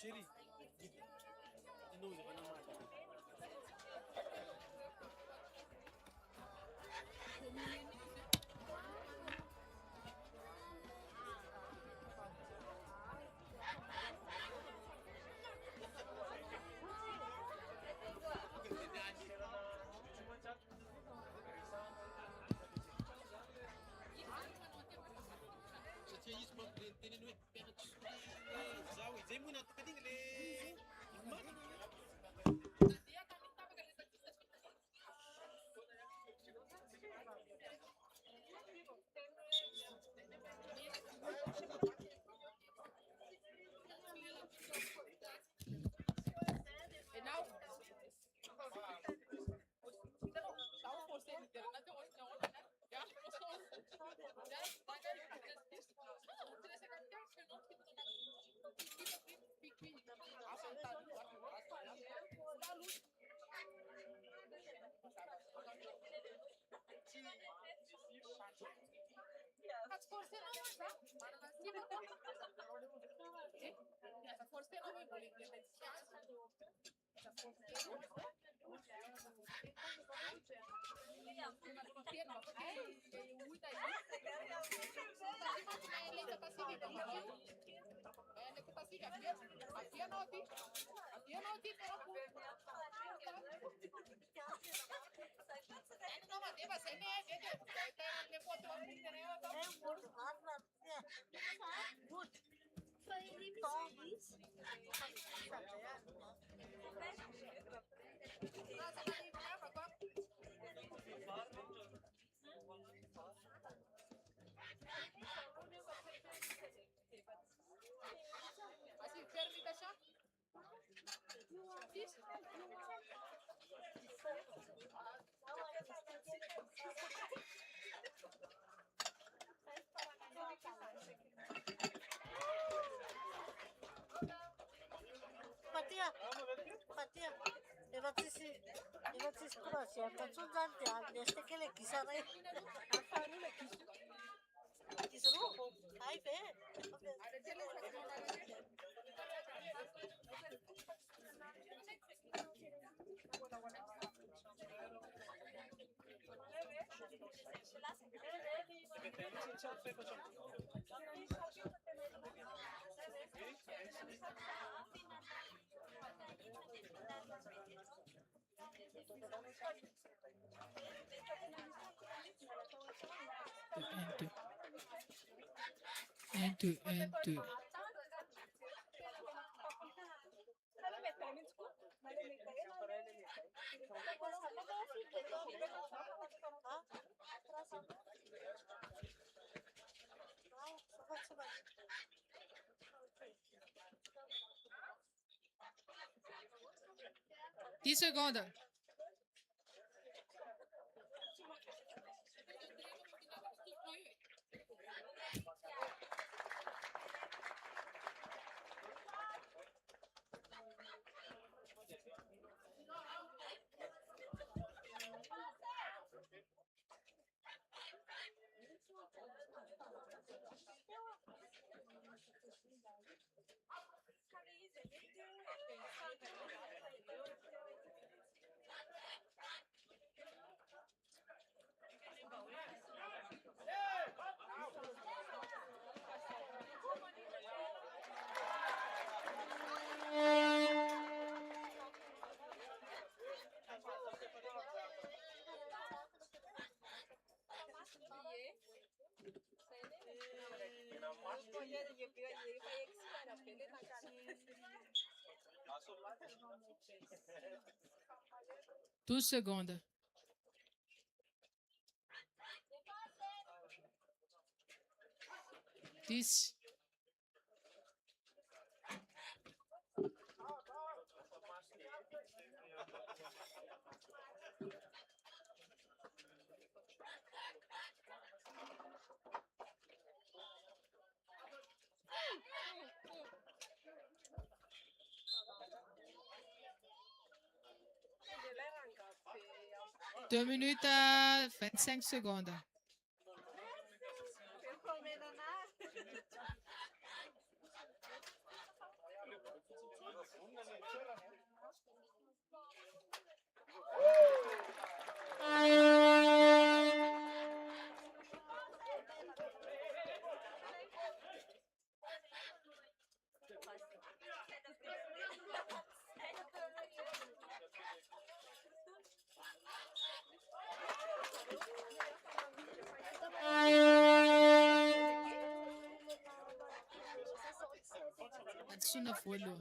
Chérie, inouza ka naman. Satria izy mampireniteny hoe mpianatra zaho izay moa natonga digny le Patia, evatsis kurasi, atacun zanti, deste que le quisa rey, afaru le kisru, ay fe, Un, deux, un, deux. Dix secondes. Douze secondes. Dix. Deux minutes à 25 secondes. passo na folha.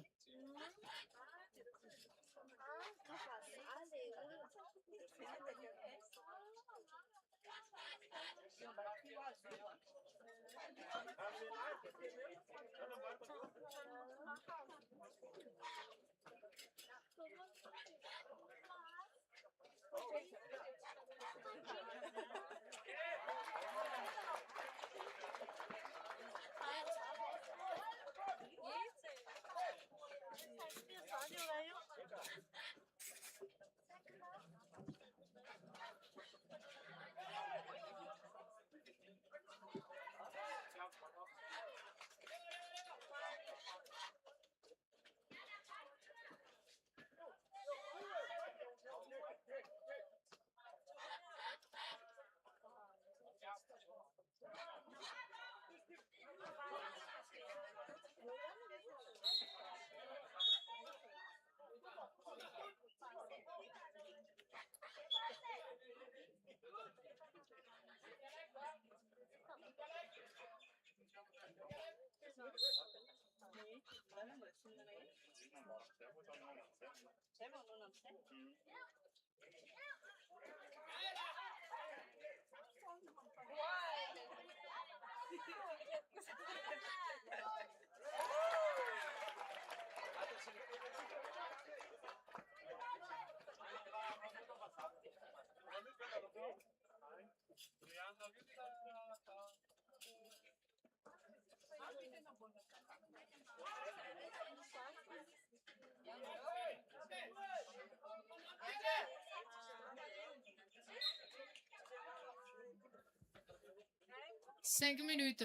Cinq minutes.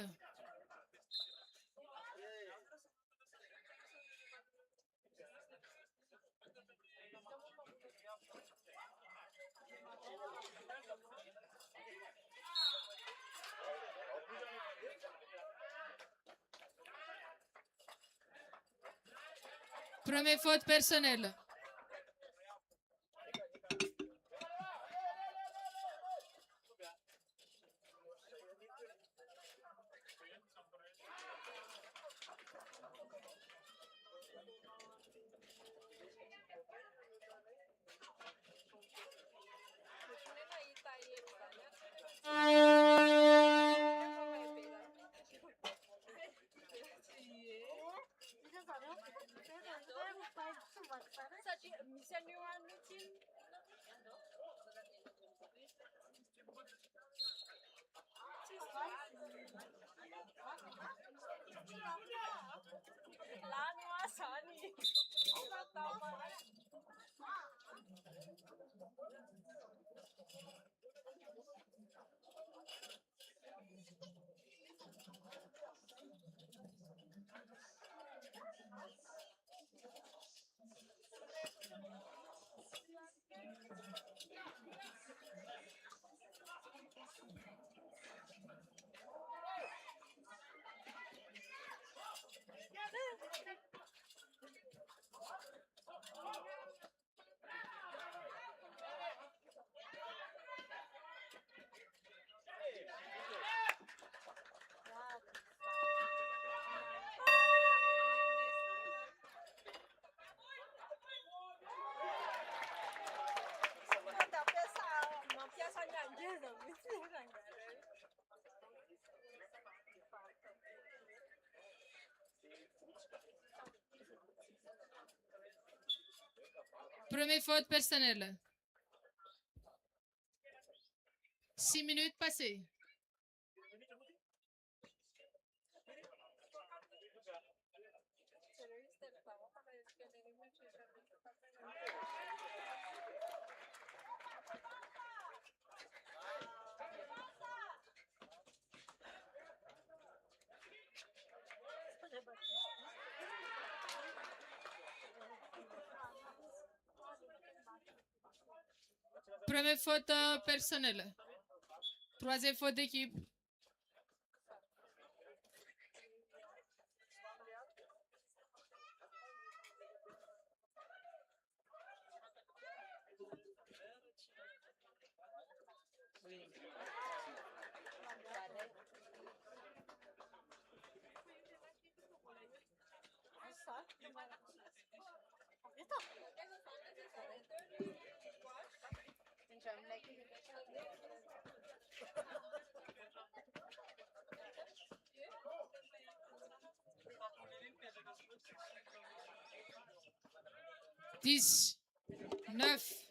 Première faute personnelle. Première faute personnelle. 6 minutes passées. Première faute personnelle. Troisième faute d'équipe. Ito. Dix, neuf,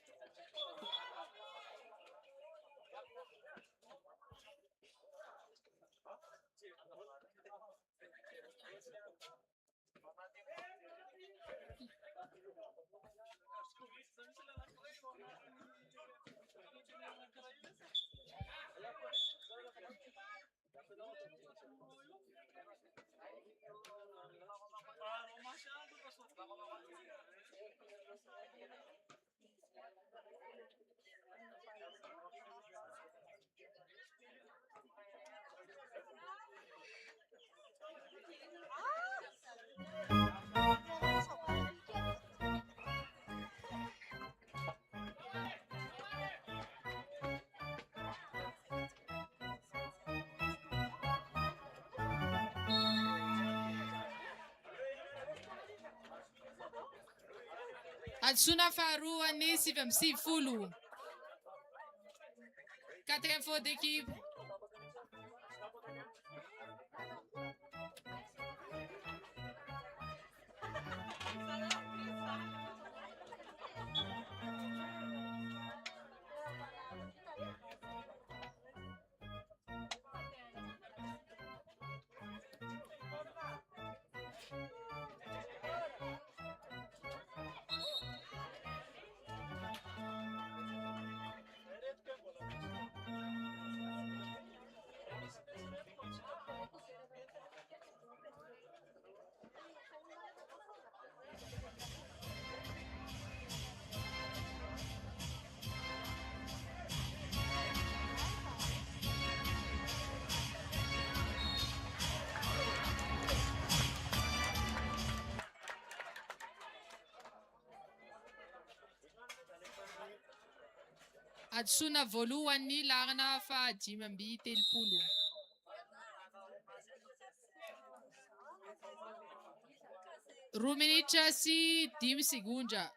adisona faharoa ny sivy amby sivifolo. Quatrième faute d'équipe. Adisona voalohany larana fahadimy amby telopolo. Roa minitra sy 10 segondra.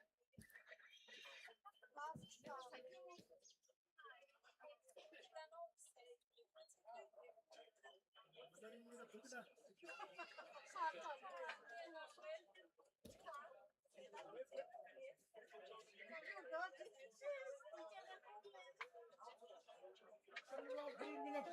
Une minute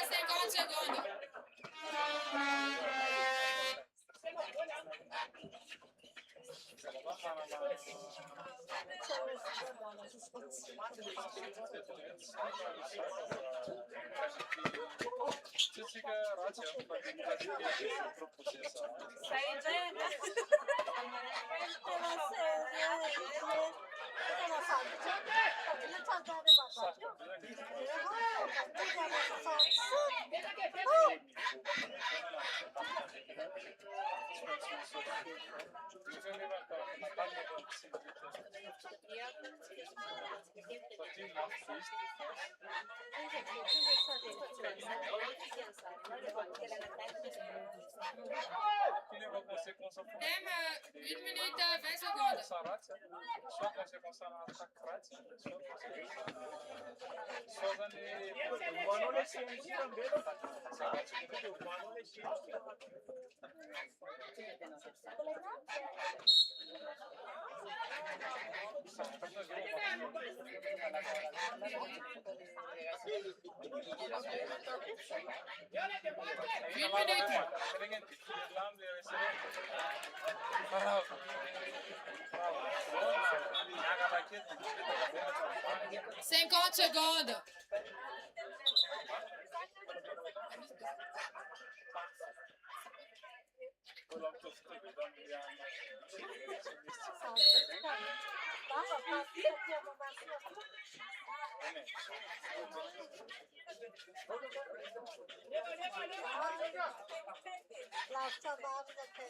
50 secondes. Thème 1 minute 20 secondes. passava ratsy soit lancé passana attaque ratsy soit zany Omanao le CNJ ambela. Omanao le CNJ. Une minute. 50 secondes. Lascia Davide che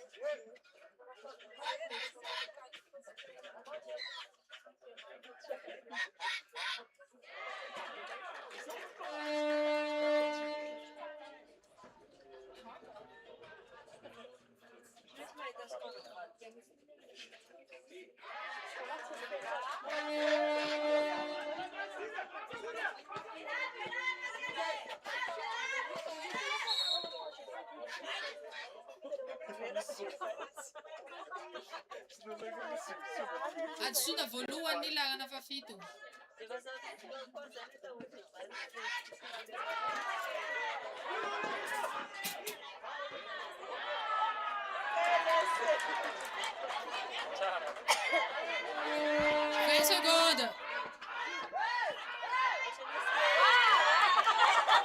Adsona voalohany ilagana fa fito. Quinze secondes.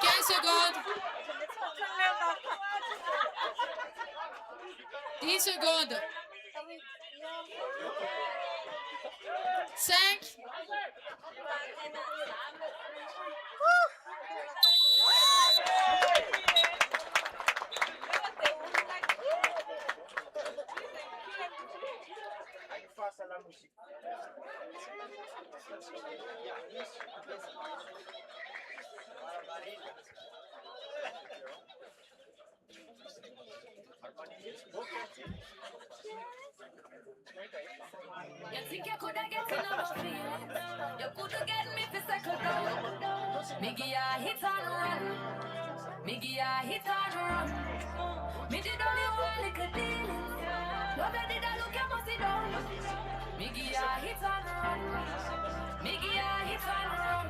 15 secondes. 10 secondes. 5. Face à la musique. You think you coulda get enough of me? You coulda get me for second round. Me give ya hit and run. Me give ya hit and run. Me did only one little deal. Nobody that look at must sit down. Me give ya hit and run. Me give ya hit and run.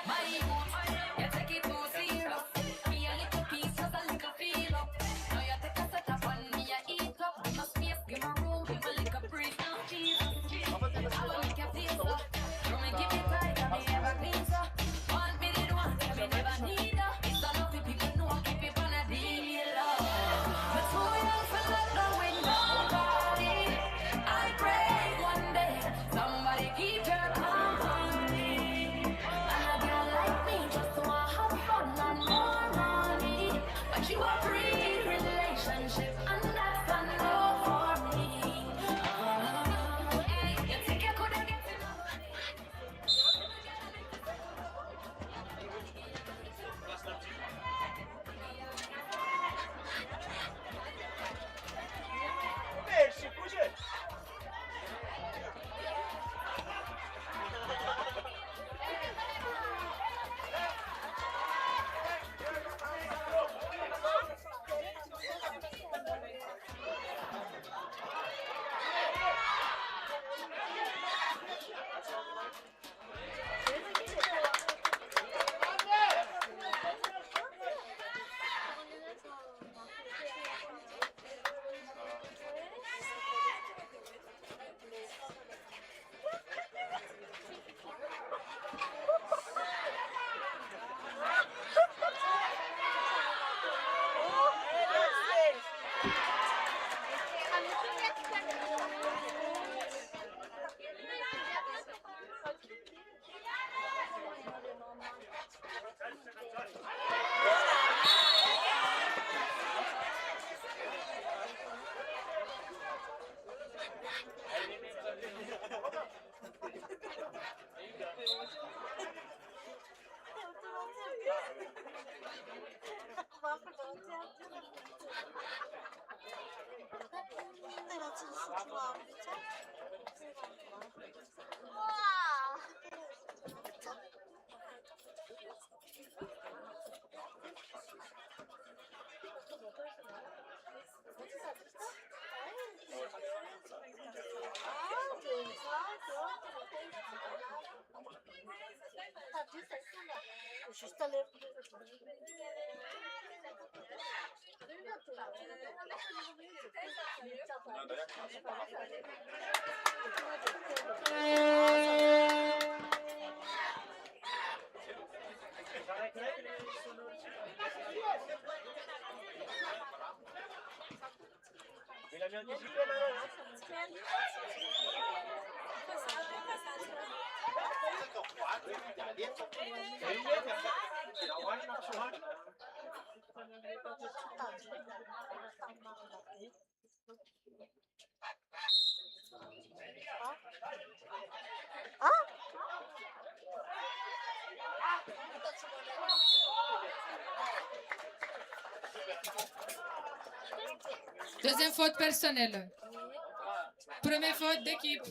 My you take it too serious. Me a little piece, just a little feel up. Now you take a set up on me, you eat up. Give my space, give my room, give my little breeze. Now Jesus, I will make you feel so. You me give it tight, and me never clean so. Want me did want, me never need her. It's enough if people know, keep it on a deal. But too young for love, no with nobody. I pray one day somebody keep your company. And a girl like me just wanna have fun and more money. But you a free relationship and that's a no for me. You think you coulda get enough? Merci, bouge. Ma Ci sta le... Bilang yang di situ mana? Lawan maksuhan. Hah? Deuxième faute personnelle. Première faute d'équipe.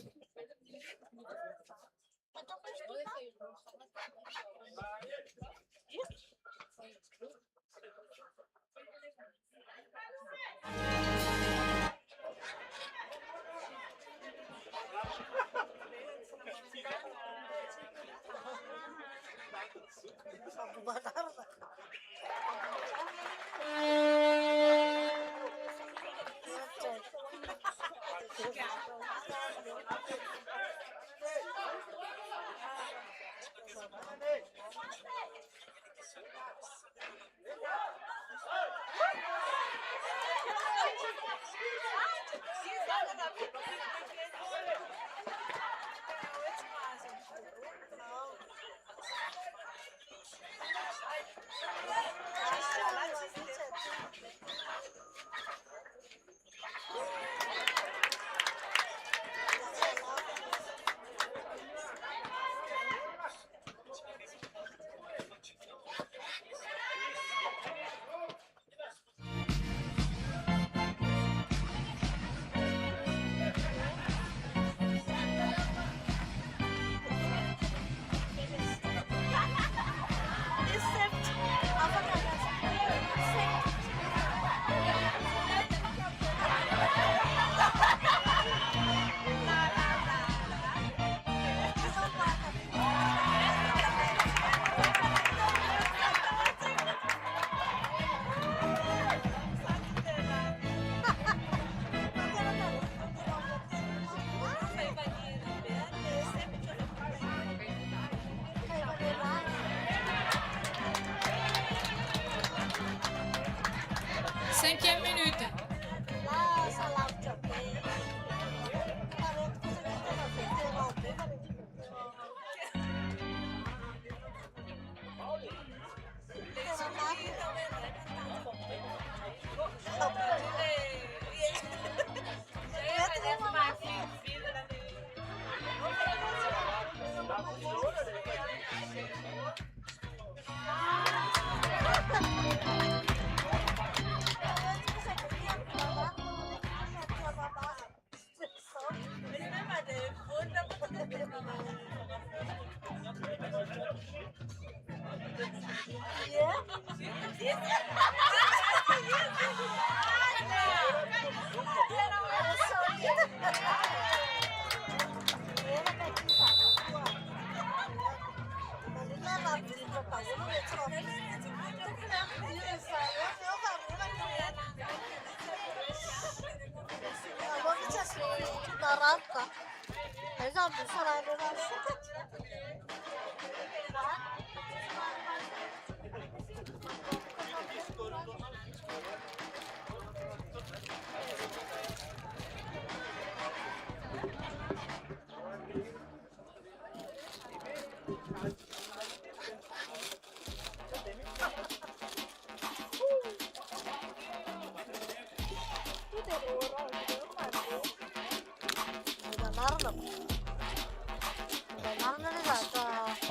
Cinquième minute.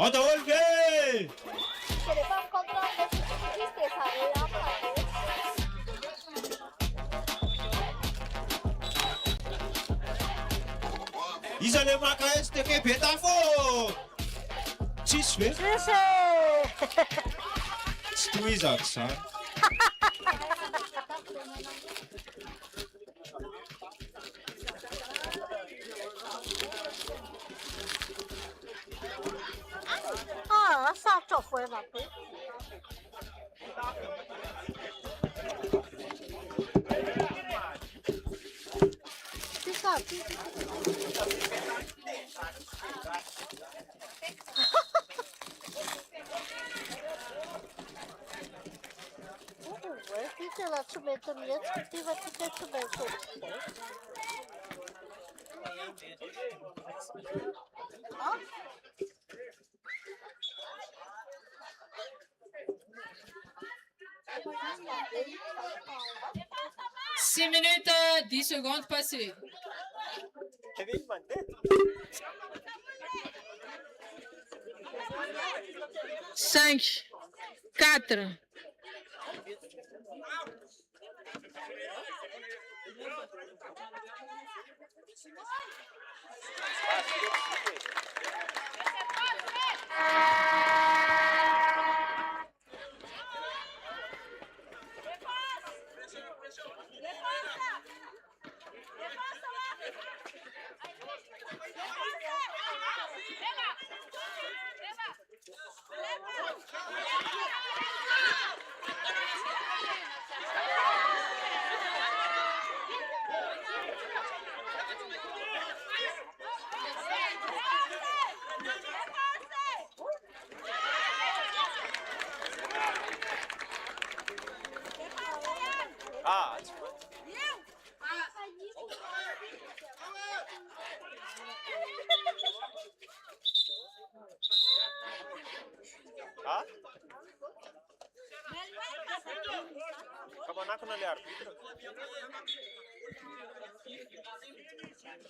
Adolfo! Izale maka este que petafo. Cisve. Sisi! Stuizaksa. Ah, ça t'offre foi ma peu. C'est ça. Ouais, puis c'est là, tu mets ton miette, tu vas te faire tu mets ton. Ah? 6 minutes, 10 secondes passées. Kevin Mante. 5, 4, Ah, ah? Comment on a l'air?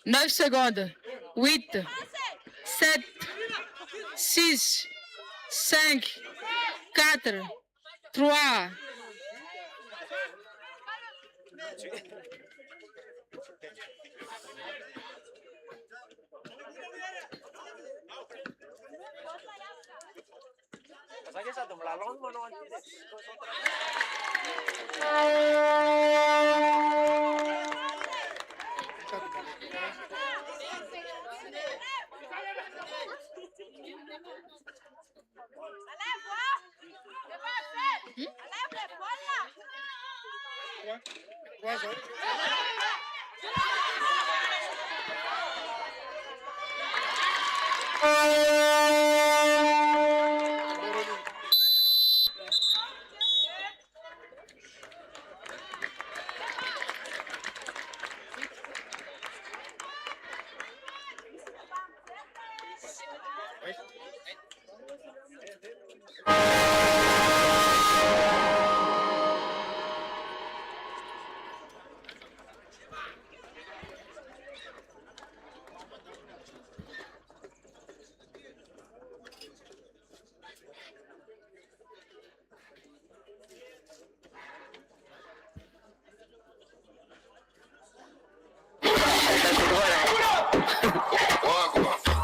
9 secondes. 8, 7, 6, 5, 4, 3. Kasi satu melalon mana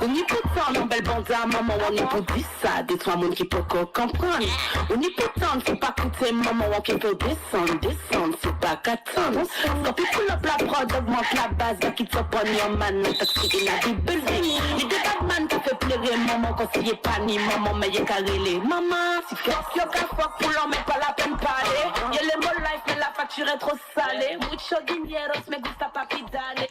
On y peut tendre, belle bande à maman, on y peut dire ça, des trois monde qui peut comprendre. On y peut tendre, faut pas coûter maman, on qui peut descendre, c'est pas qu'attendre. Quand tu pull up la prod, augmente la base, qui te prend your man, taxi in a big building. Les deux Batman qui fait pleurer maman, conseiller pas ni maman, mais y'a qu'à rêler. Maman, si tu as qu'à fuck pour l'en, mais pas la peine parler. Y'a les mots life, mais la facture est trop salée. Mucho dineros, me gusta papi dale.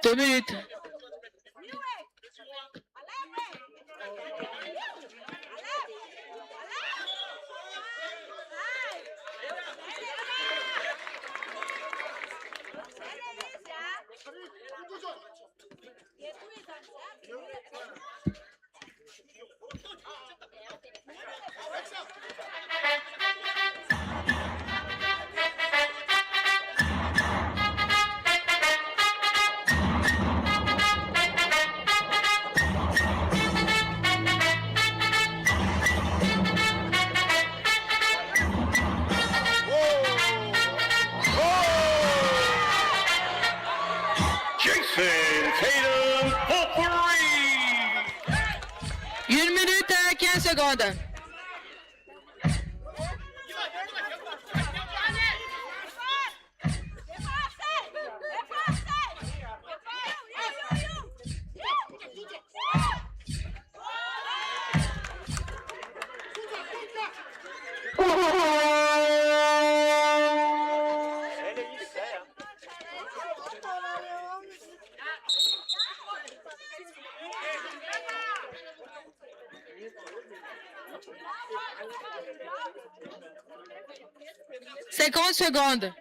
Deux minutes. secondes. Elle est ici, hein. 50 secondes.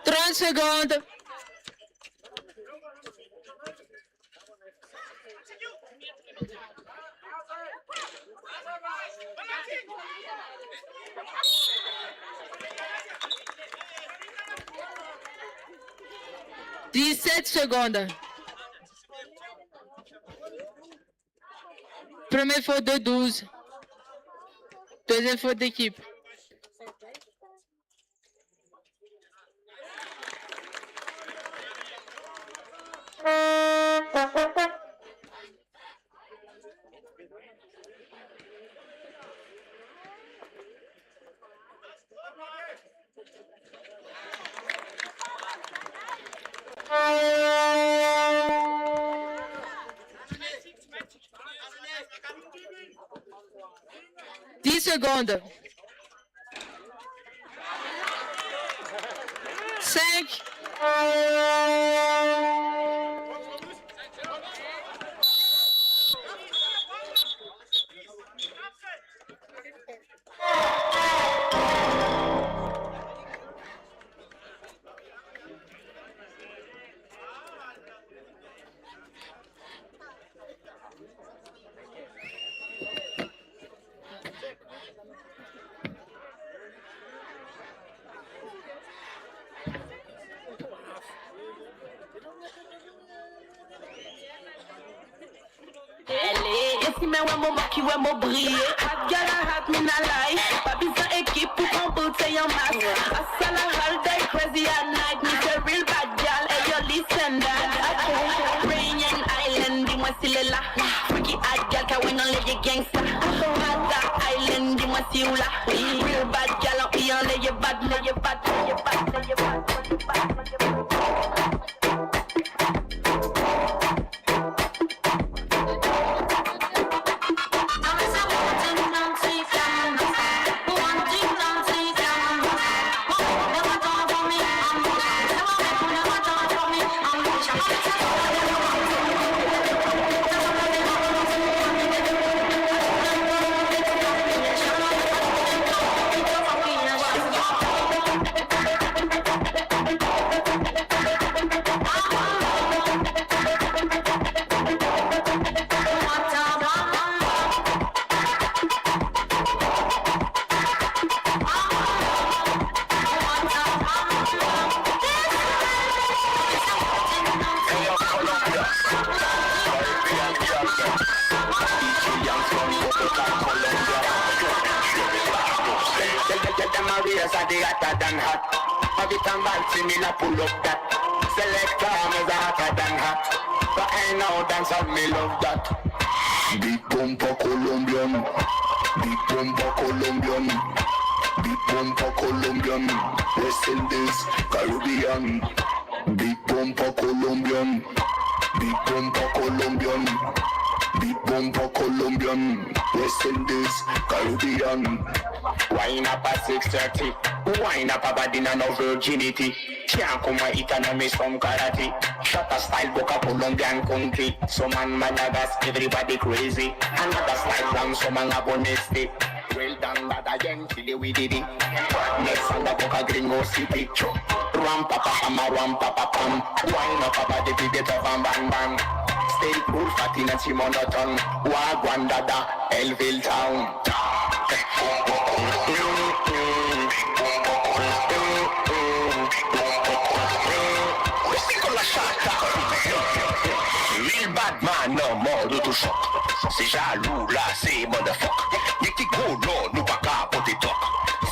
Trente secondes. Dix-sept secondes. Première faute de 12. Deuxième faute d'équipe. Dix secondes. 5. Si men wè mou maki wè mou brille. Hot girl a hot me na lie. Pa bizan ekip pou kon bouteille en masse. Hustle a all day crazy at night. Me say real bad girl, hey yo listen that. Rainian Island, dis-moi s'il est là. Freaky hot girl, ka wè nan leye gangsta. Mada Island, dis-moi si ou là. Real bad girl, an iyan leye bad, leye bad, leye bad, leye bad, leye bad, leye bad. Hotter than hot. Have it and ball, see me la pull up that. Selector, me hotter than hot. But I know dance and me love that. Big bumper Colombian, big bumper Colombian, big bumper Colombian. West Indies, Caribbean. Big bumper Colombian, big bumper Colombian, big bumper Colombian. West Indies, Caribbean. Wine up at 6:30. Wine up a body na no virginity. Can't come a eat and miss from karate. Shut a style book a Colombian country. Some man Madagas, everybody crazy. Another style one, some man abonesty. Well done, but again, kill we did it. Next on the book a gringo city. Ram papa pam, ram papa pam. Wine up a body, be better bam bam bam. Stay cool, fat in a chimonoton. Wagwan dada, Elville town. Real bad man, no more, do to shot. c'est jaloux là, c'est motherfuck. Y'a qui gros là, nous pas qu'à porter toc.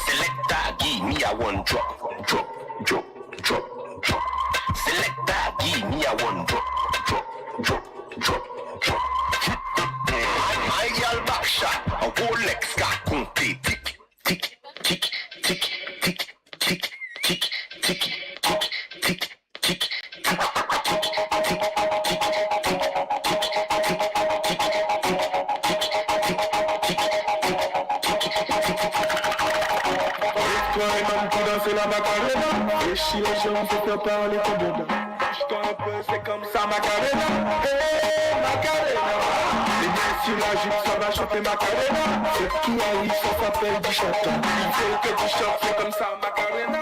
Selecta, give me a one drop. Drop, drop, drop, drop. Selecta, give me a one drop. Drop, drop, drop, drop. My girl back shot, a Rolex got compté. Tic, tic, tic, tic, tic, tic, tic, tic, tic, tic, tic, tic, danser la Macarena. Et si les gens se font parler tout dedans. Bouge-toi un peu, c'est comme ça Macarena. Hey Macarena. Et bien sur la jupe ça va chanter Macarena. C'est qui arrive, ça s'appelle du chanteur. Il faut que tu chantes, c'est comme ça Macarena.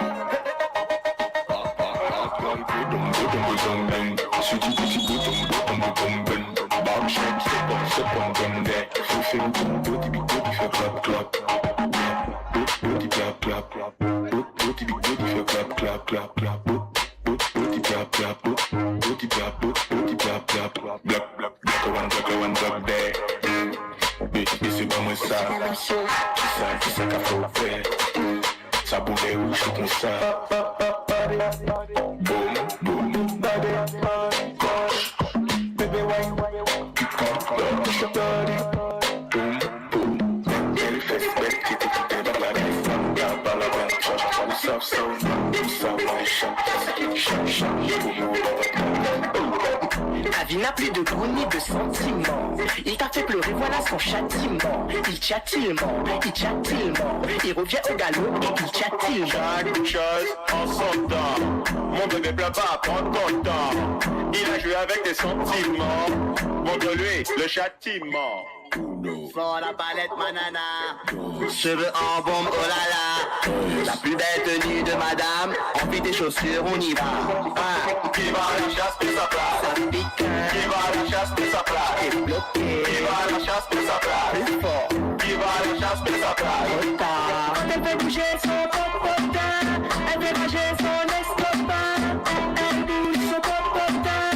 Ça bougeait où je suis comme ça. Boum, boum, bébé wine, tu comptes, je te body. Boum, boum, elle fait ce bête qui était tout dans la vie. Regarde par la bande, change pas le soft soul. Ça va et chante, La vie n'a plus de goût ni de sentiment. Il t'a fait pleurer, voilà son châtiment. Il tchattillement, il tchattillement. Il revient au galop et il tchattillement. chaque chose en son temps. Mon bébé pleure pas, prends ton temps. Il a joué avec tes sentiments. Montre-lui le châtiment. Sors la palette manana, cheveux en bombe, oh là là. La plus belle tenue de madame, envie tes chaussures, on y va. Qui va à la chasse de sa place? Ça pique, Qui va à la chasse de sa place? t'es bloqué. Qui va à la chasse de sa place? Plus fort, Qui va à la chasse de sa place? retard. Quand elle fait bouger son popotin, elle fait bouger son estomac. Elle bouge son popotin.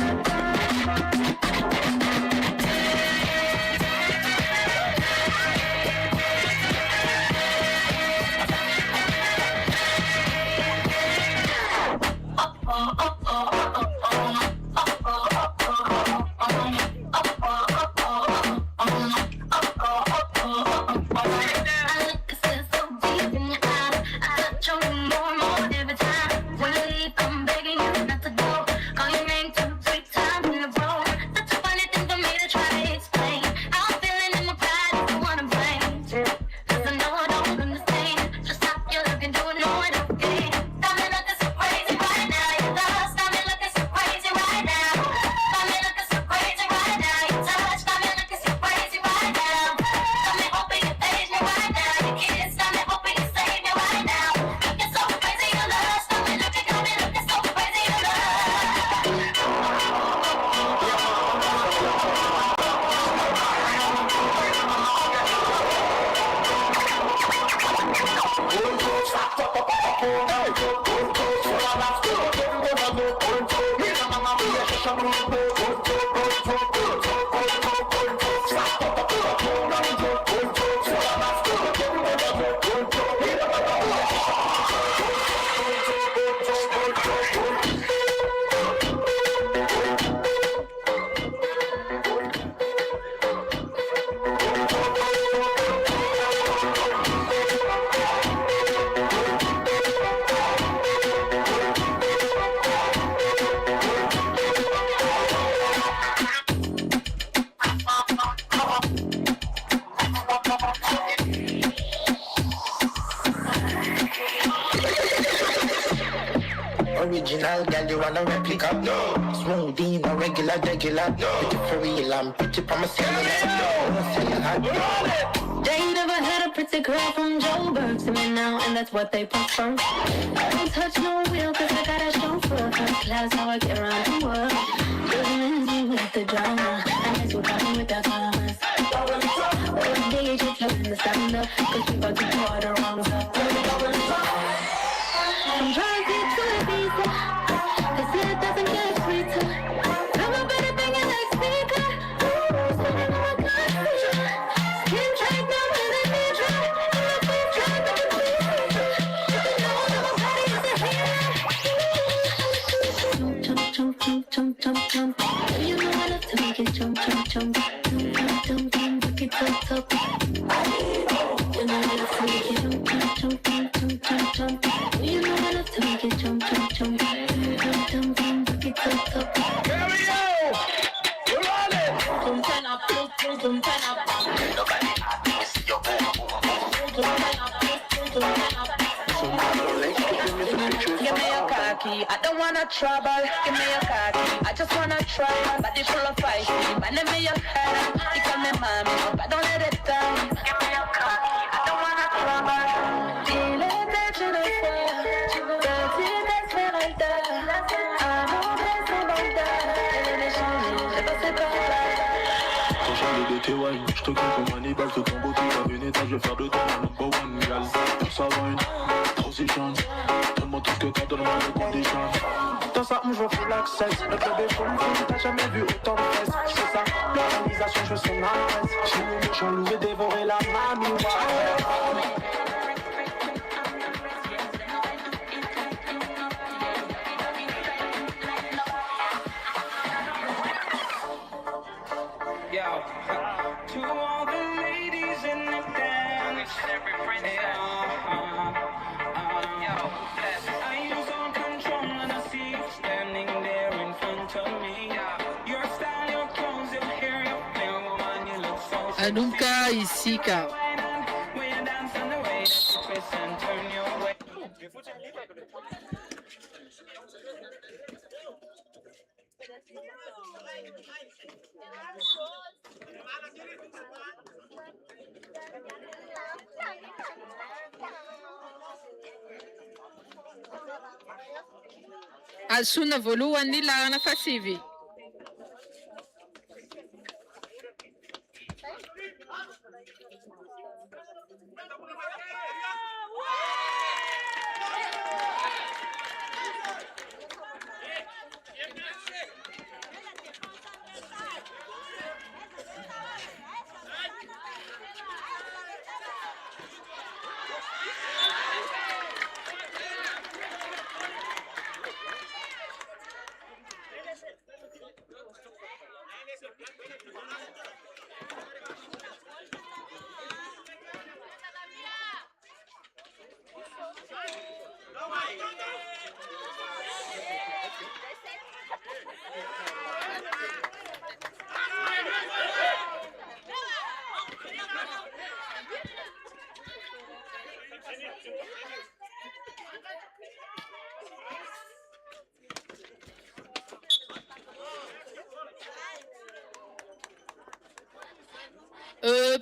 Original, girl, you want a replica? No. Smoothie, no regular. Pretty for real, I'm pretty promising. They never had a pretty girl from Joburg to me now, and that's what they prefer. I don't touch no wheel, cause I got a chauffeur. First class, how I get around the world. Doesn't you with the drama, and that's what I'm with the commas. One day you just learn to stand up, cause you got to do all the wrong stuff. I'm trying to get to a visa, cause it doesn't get sweeter. Never been a thing like speaker. Spinning on my country. jump, jump, back it up. You know I love to make you jump. You know I love to make you jump, back it up. Here we go! We're on it! Turn up. Nobody happy to see your Give me your khaki, I don't wanna trouble. Give me your khaki, I just wanna try. Body full of fight, man, give me your head. You call me mommy, but I don't let it down. Give me your khaki, I don't wanna trouble. Feel it that you don't feel, dirty, that's when I die. I know there's nobody there. Et les changer, j'ai passé par là. Quand j'allais de tes wine, je te compte comme Hannibal, te ton beauté, à une étage, je vais faire de toi mon number one gal. Pour ça va une transition, donne-moi tout ce que t'as, donne-moi les conditions. Dans ça, je veux full access, le club est full, t'as jamais vu autant de fesses. Je fais ça, l'organisation, je veux son adresse. J'ai mis le jaloux, j'ai dévoré la mamie, To all the ladies in the dance, I use all control and I see you standing there in front of me. Your style, your clothes, your hair, your flair, woman, you look so Anunka Isika. when you dance and the way that you twist and turn your way. Asuna voalohany ny lahana fasivy.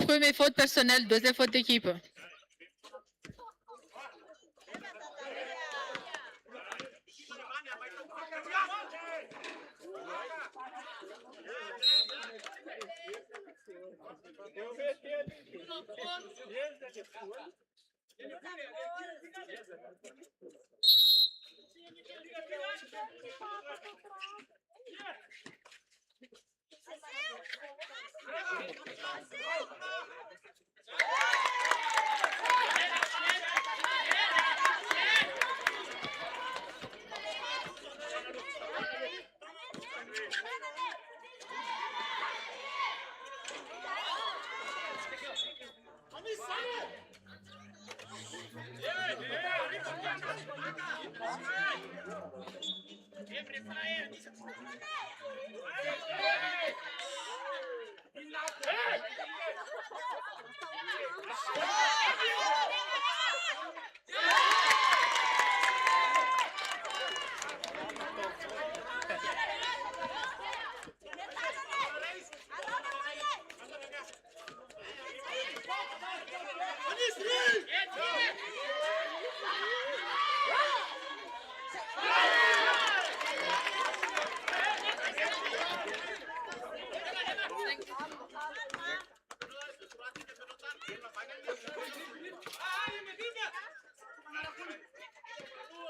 Première faute personnelle, deuxième faute d'équipe.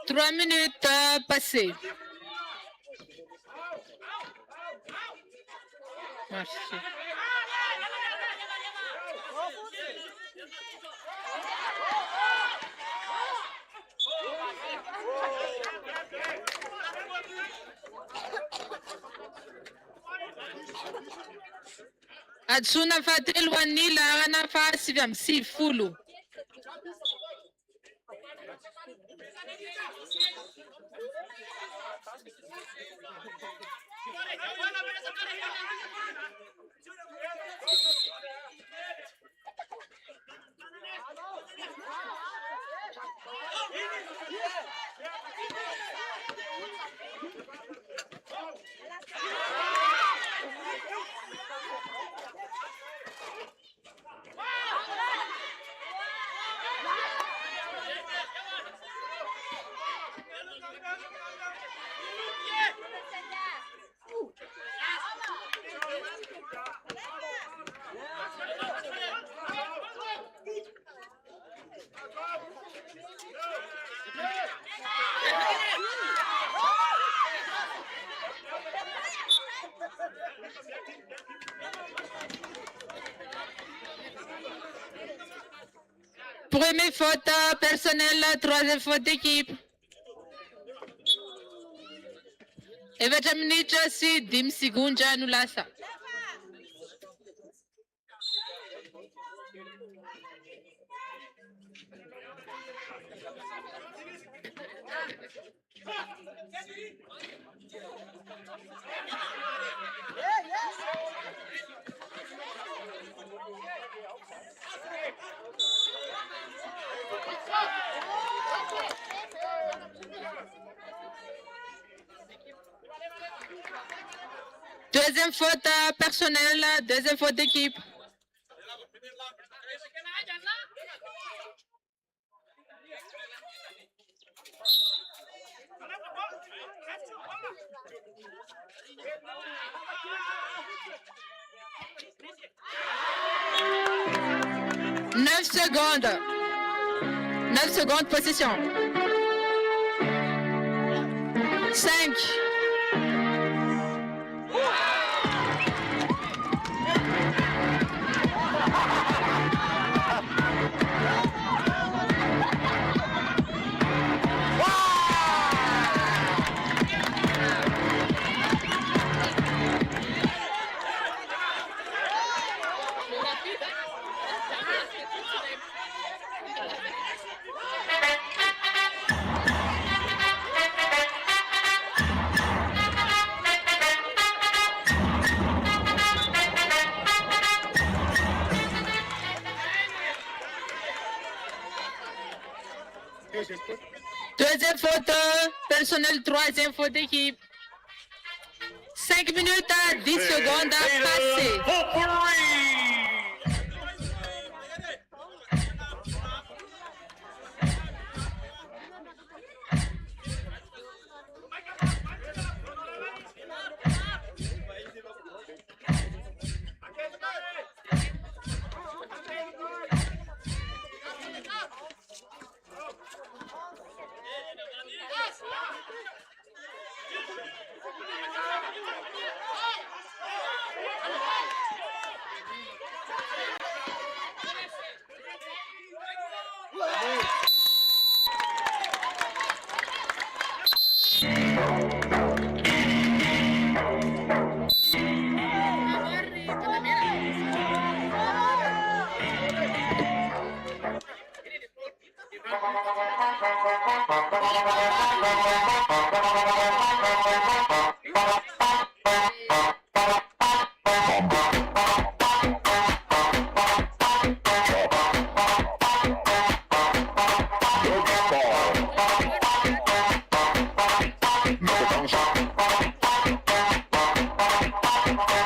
Trois minutes passées. Merci. Atsuna fahatelo ho an'ny laharana fahasivy amby sivifolo. Première faute personnelle, troisième faute d'équipe. Efatra minitra sy 5 segondra no lasa. Deuxième faute personnelle, deuxième faute d'équipe. Neuf secondes, possession. 5. Deuxième faute personnelle, troisième faute d'équipe. 5 minutes à 10 secondes à passer.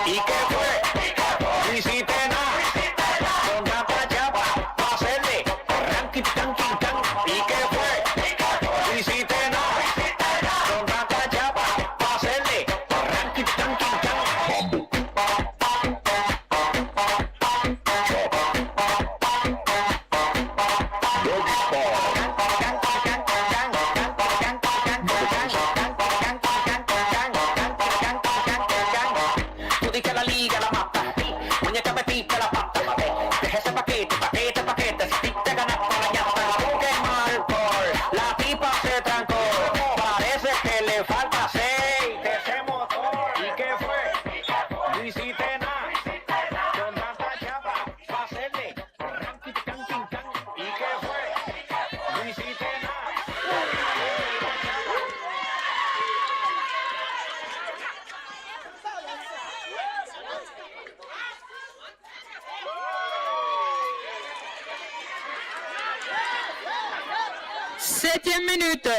¿Y qué fue? Septième minute.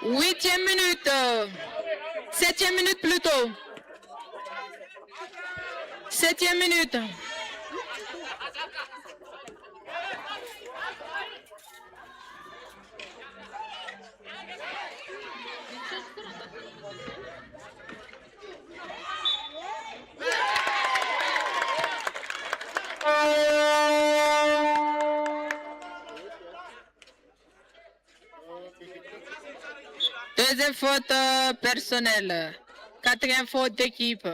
Huitième minute. Septième minute plutôt. Septième minute. Deuxième faute personnelle. Quatrième faute d'équipe.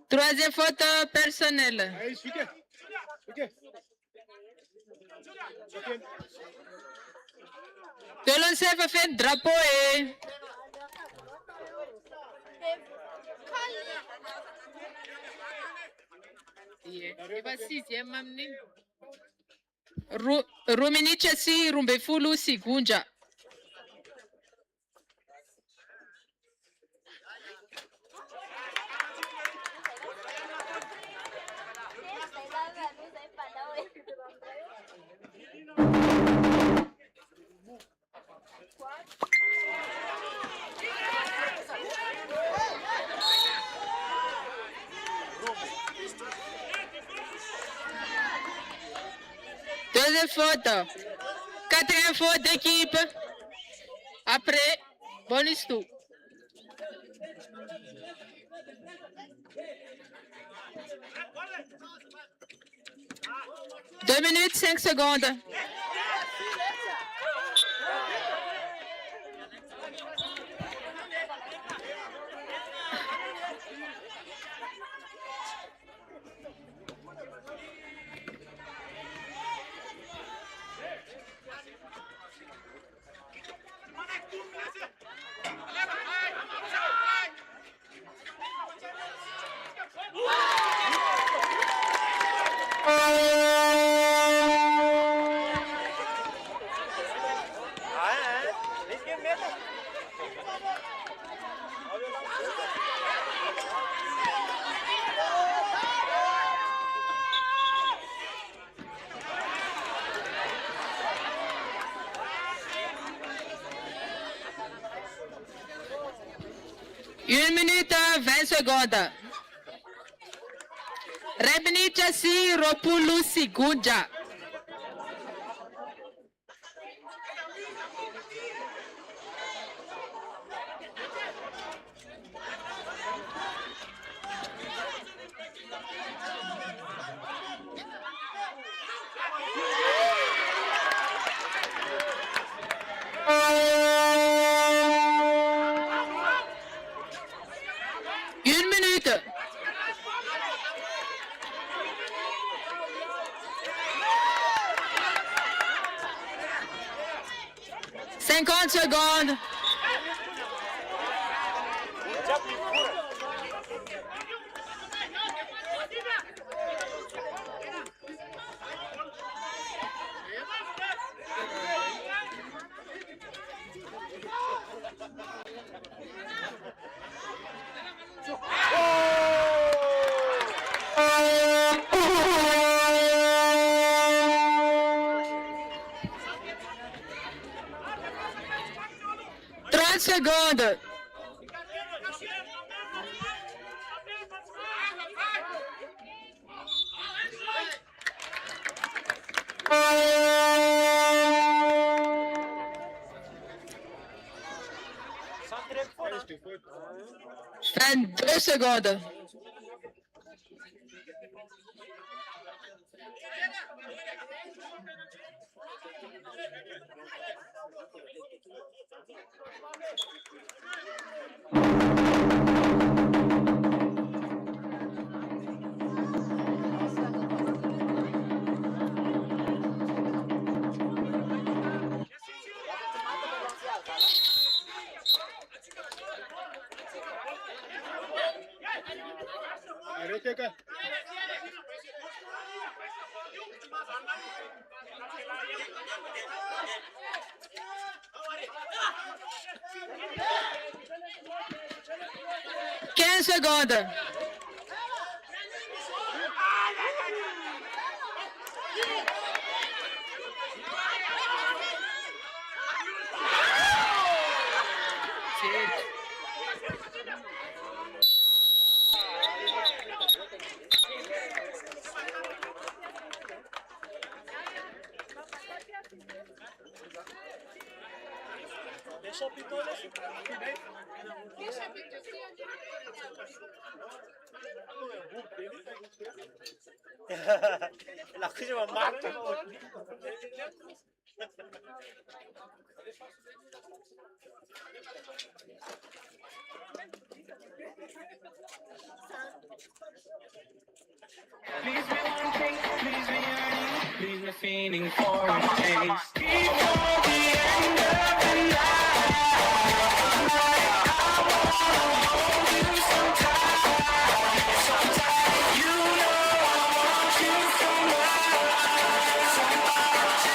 Troisième faute personnelle. Tolonse va faire drapeau et... Ruminicha si rumbefulu sigunja. Deuxième faute. Quatrième faute d'équipe. Après, bonus tout. Deux minutes, 5 secondes. Une minute 20 secondes. Rebnica si Ropulu Sigunja. 50 secondes. Secondes. Deux secondes. Arrête, 15 secondes. La crema marca. Please be wanting, please be yearning, please be feeling for a taste. Before the end of the night, I wanna hold you so tight, so tight. You know I want you so much, so much.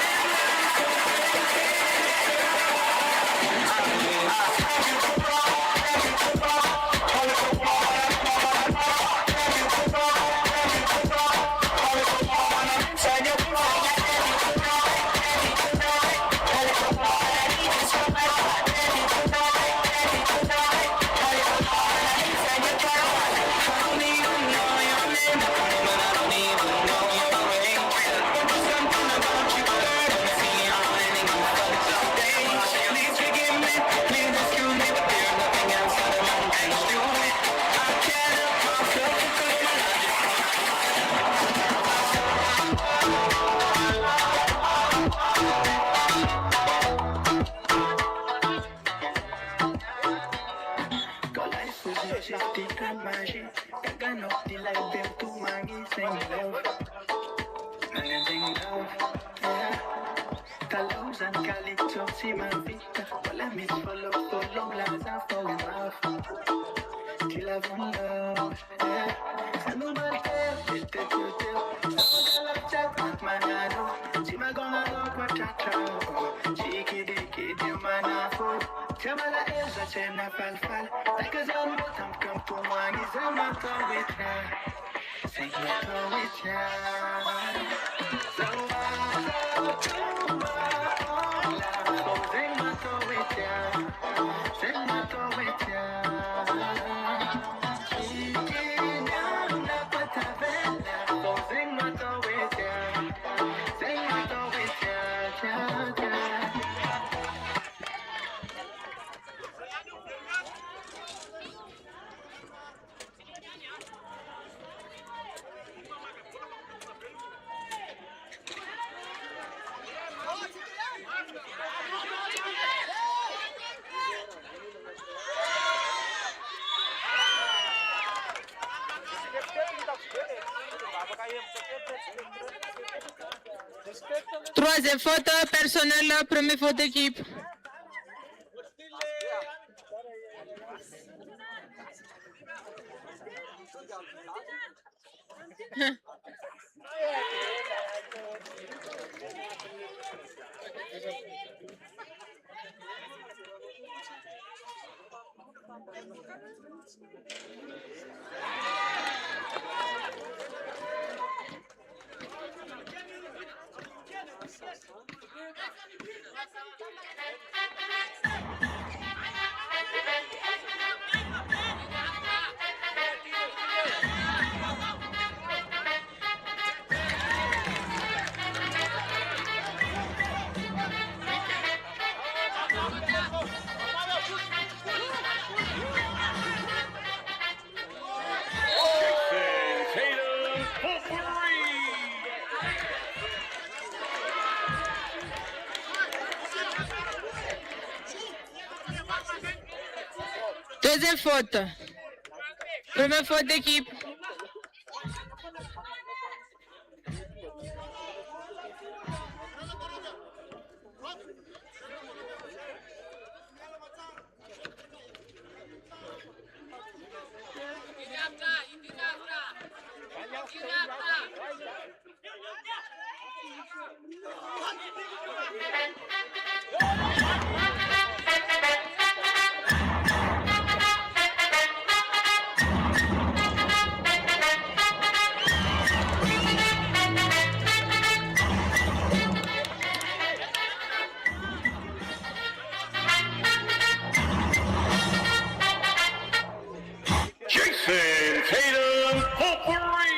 Troisième faute personnelle, première faute d'équipe. Deuxième faute. Première faute d'équipe. Jason Tatum Potpourri.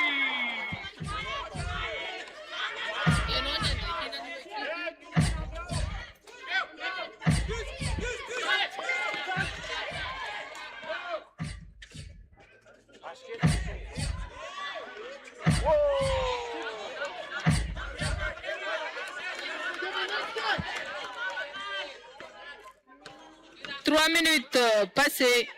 Trois minutes passées.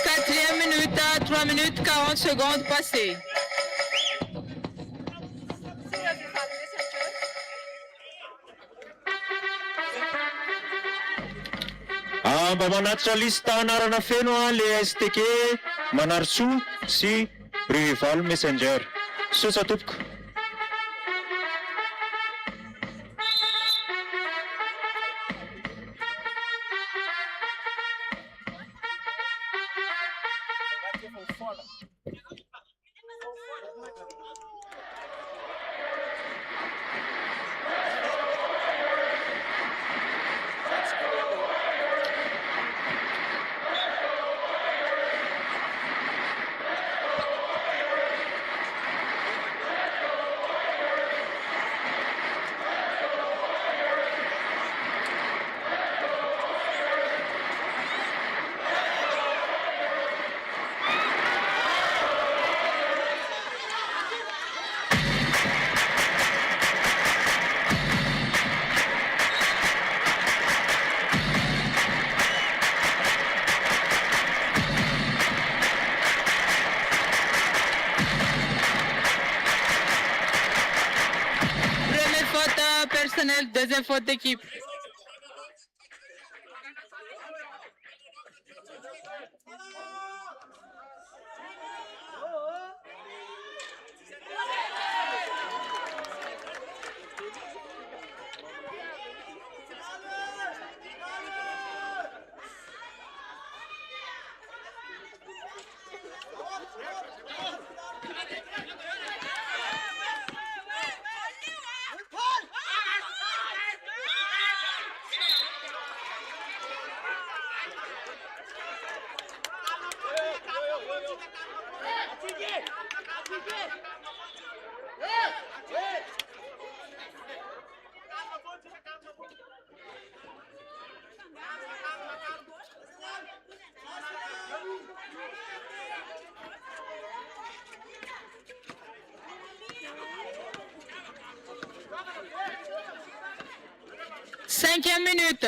Quatrième minute à 3 minutes 40 secondes passées. Mba manatrika lista anarana feno le STK Manartsoa sy Rival Messenger. Sosa tompoko. Première faute personnelle, deuxième faute d'équipe. Cinquième minute.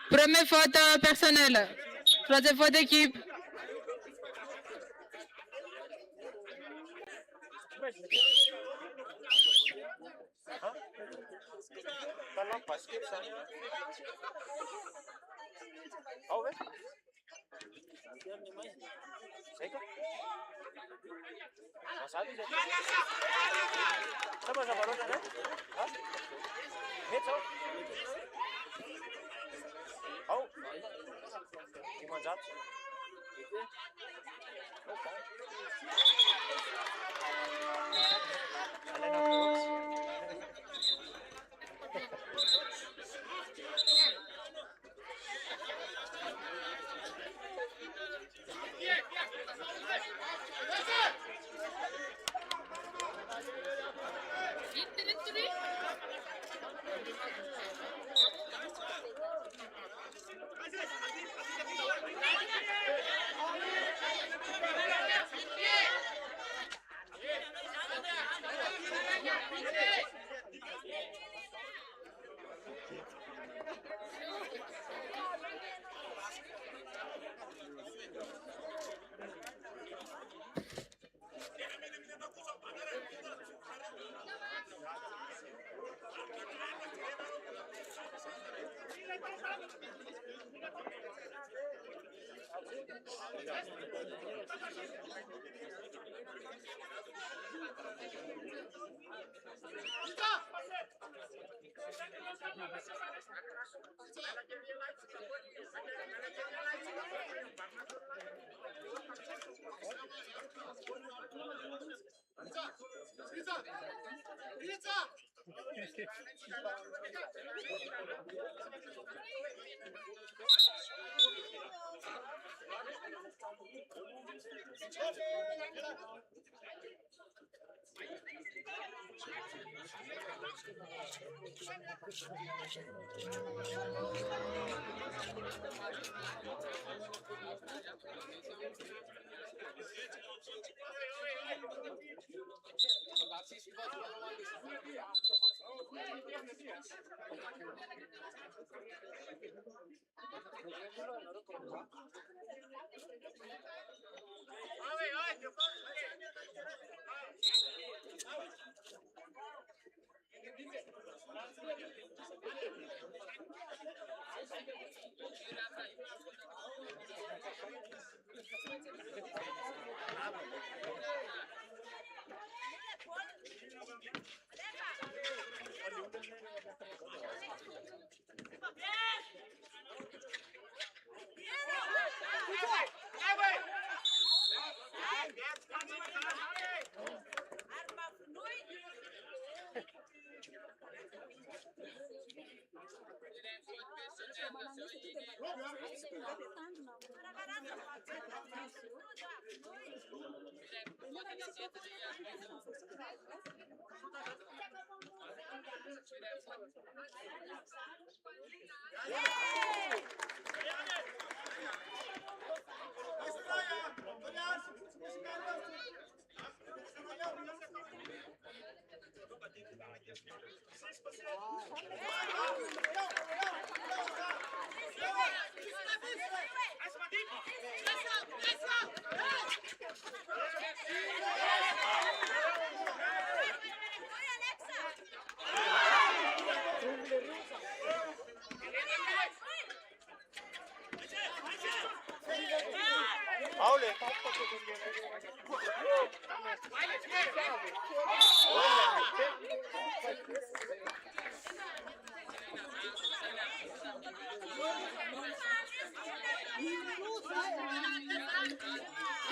Première faute personnelle. Troisième faute d'équipe.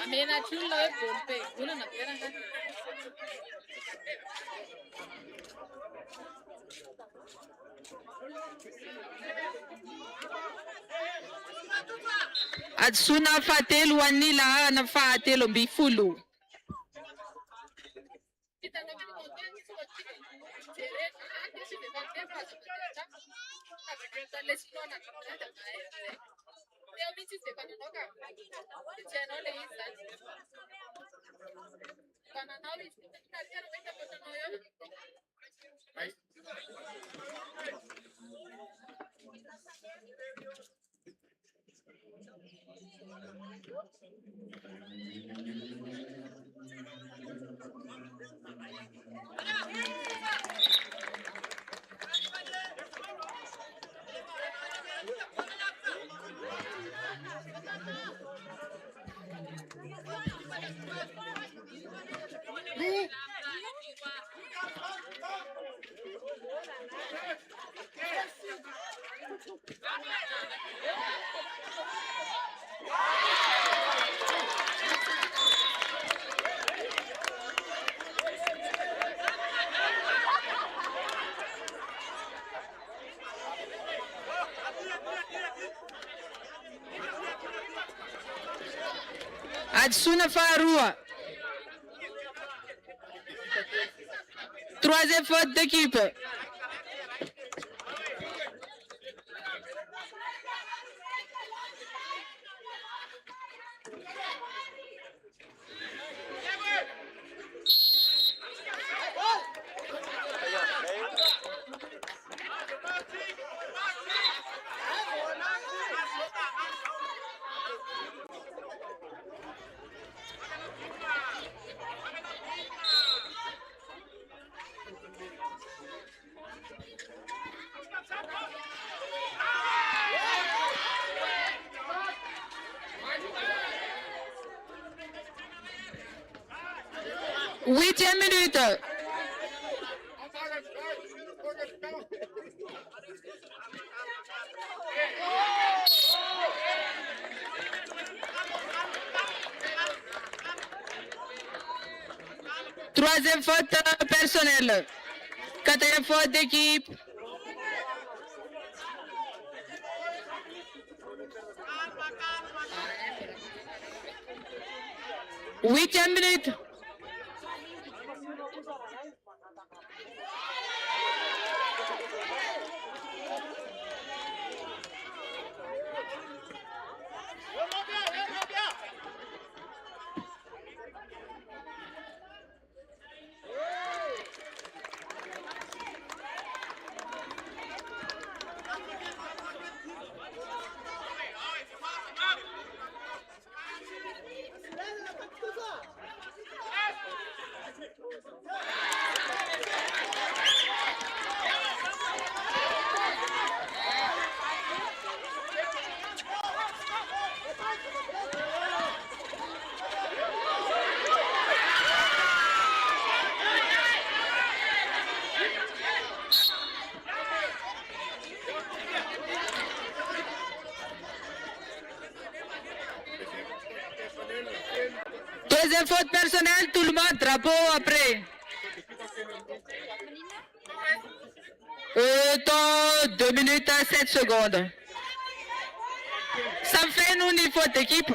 Amena chulo e pompe. Una na pera. Adsuna fahatelo anila na fahatelo amby folo. Adsuna faharua. Troisième faute d'équipe. Huitième minute. Troisième faute personnelle. Quatrième faute d'équipe. Huitième minute. Deuxième faute personnelle, tout le monde, drapeau après. Temps 2 minutes à 7 secondes. Ça me fait nous une faute d'équipe.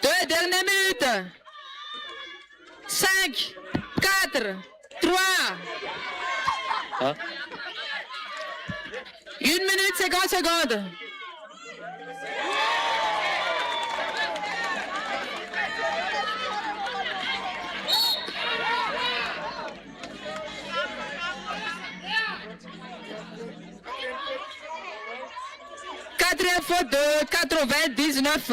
Deux dernières minutes. 5, 4, 3. Hein? 1 minute 50 secondes. Quatrième faute de 99.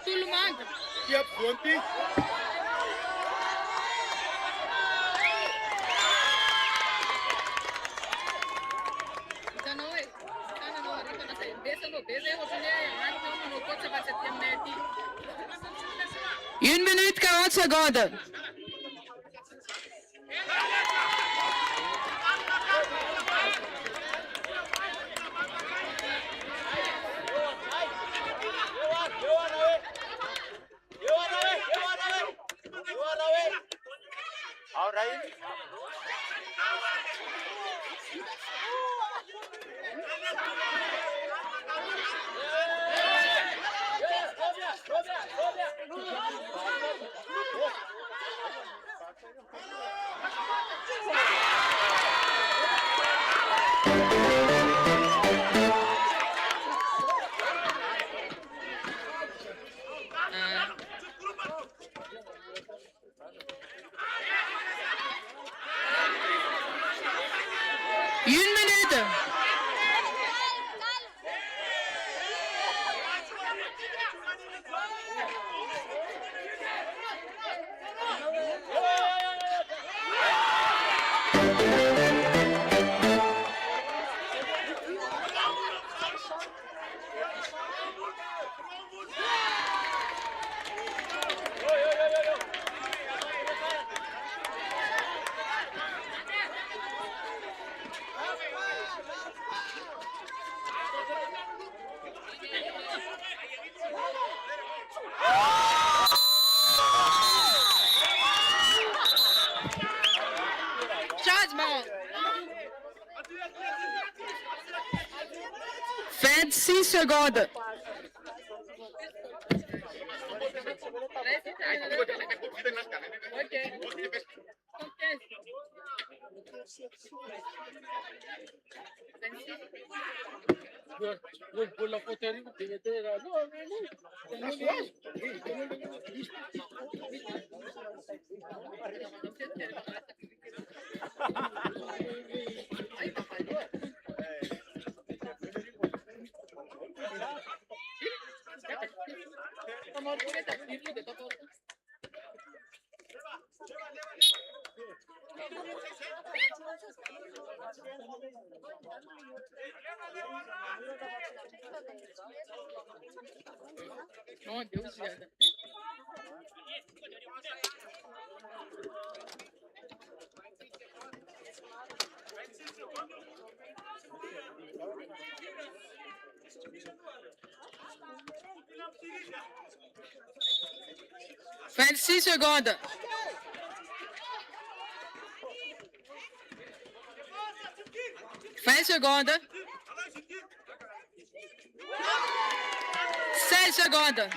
Tout le monde. Yep, one thing. Une minute 40 secondes. All right. Une minute. Changement. 26 secondes. Oh, Deus ziada. Vingt-six secondes. Vingt secondes. 16 secondes.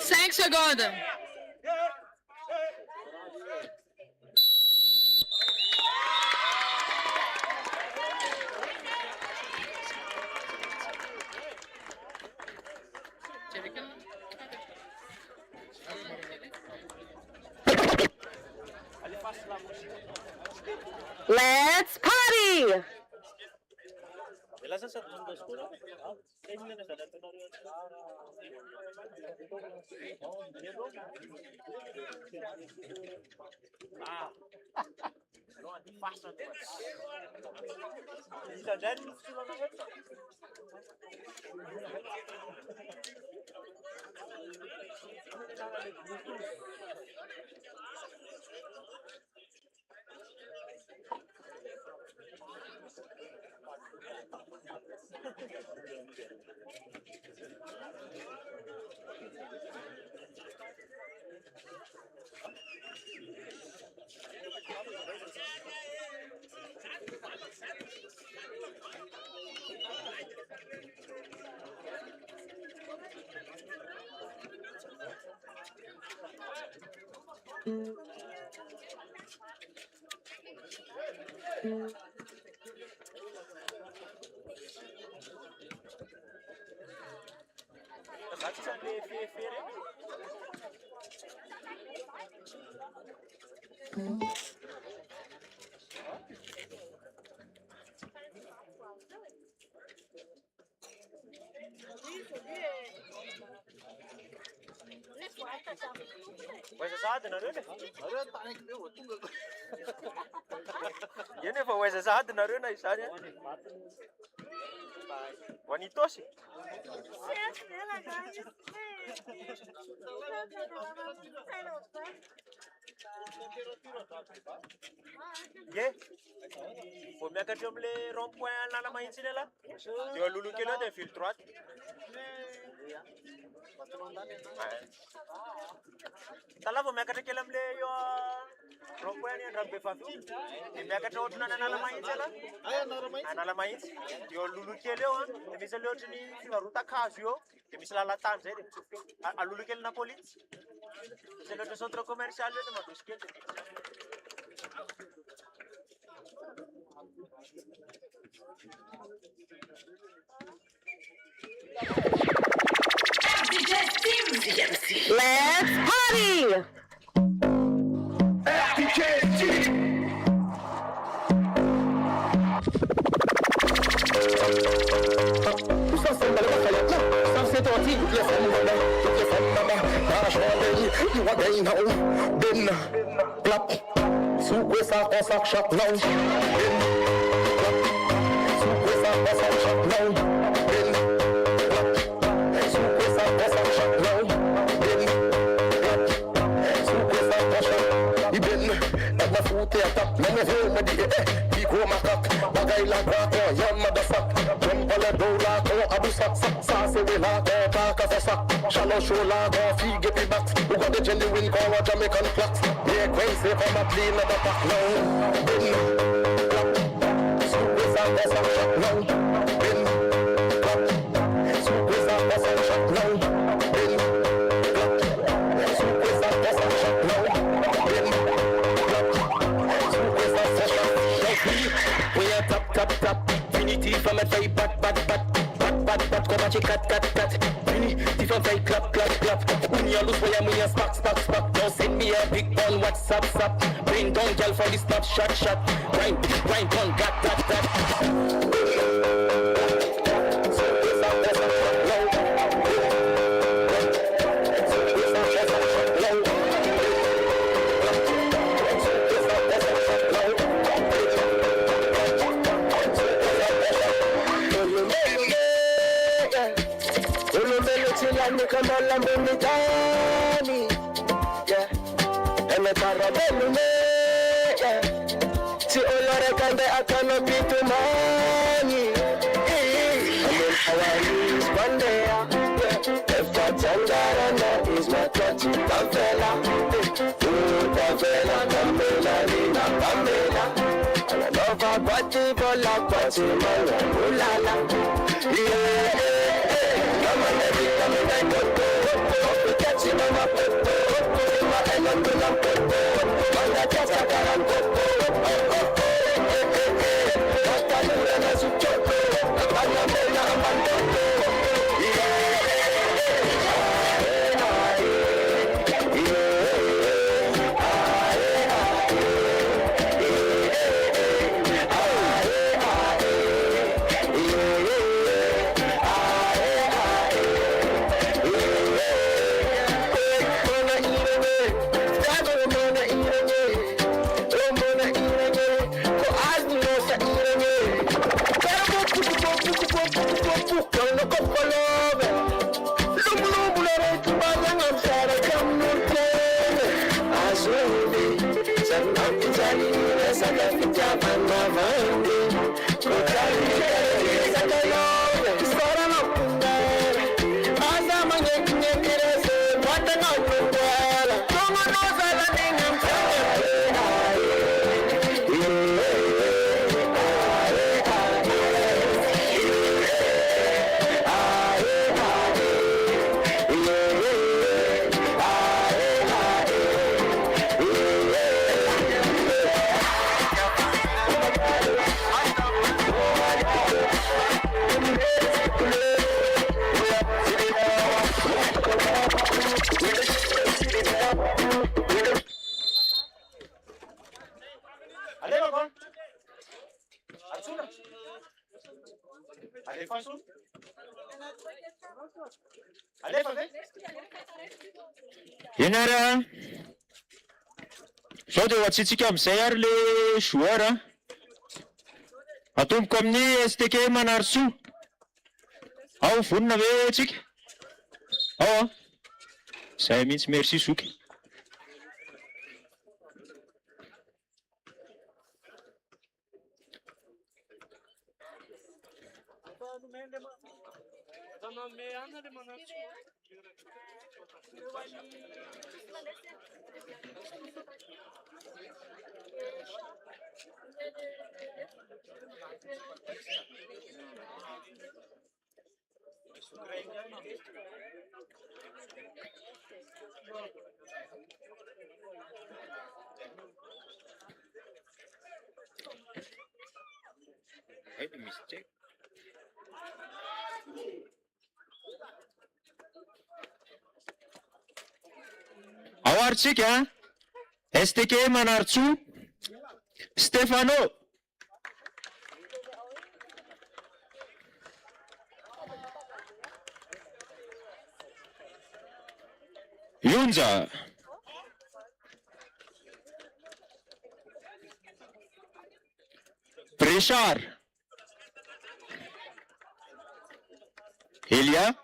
Cinq secondes. Let's party! Anisan'le fiefere. Wesa sahady nareo ne? Eny efa wesa sahady nareo na izany. Ho an'ny tosy? Ye, vao miakatra am'le rond-point lala mahitsy iny ala, dia alolo kely eo dia file droite. Tala vao miakatra kely am'le eo rond-point ny Andranobefafiky, dia miakatra ohatrany Anala mahitsy ala, Anala mahitsy, dia alolo kely eo dia misy le ohatry ny fivarota-kazo eo, dia misy lalan-tany zay dia mitsofoka alolo kely na police. Misy le ohatry centre commercial eo dia mandroso kely. Let's party! Shallow show lag off, he get me back. We got the genuine power Jamaican clocks. Yeah, crazy from a plane of the back now. Bin, clap, super sound, that's a shot now. Bin, clap, super sound, that's a shot now. Bin, clap, super sound, that's a shot now. Bin, clap, super sound, that's a shot now. We are tap, Unity from a fake bat, come on, cat. Unity from fake clap. When you lose, where you spark. Don't send me a big ball, WhatsApp. Bring down girl for the snap shot. Grind on, got. Come on, I'm in the Danny. Yeah, and the Carabello, yeah. See, all your can I cannot be too money. I mean, one day, yeah. If that's Angarana is my touch, Pamela, Pamela. And I love her body, but like body, my yeah. Come on, baby, come on, I go to catch him on my foot. My island will not put on the catch I can't go. What I do when I shoot you, I'm not going to Alefa so? Alefa ve? Ianara, sao dia ho atsitsika amin'izay ary le joueur a. Atomboko amin'ny STK Manarintsoa. Ao vonona ve tsika? Ao a. Zay mihitsy, merci Zoky. Mistake. Ao ary tsika STK Manarintsoa, Stefano. Yonja. Richard. Elia.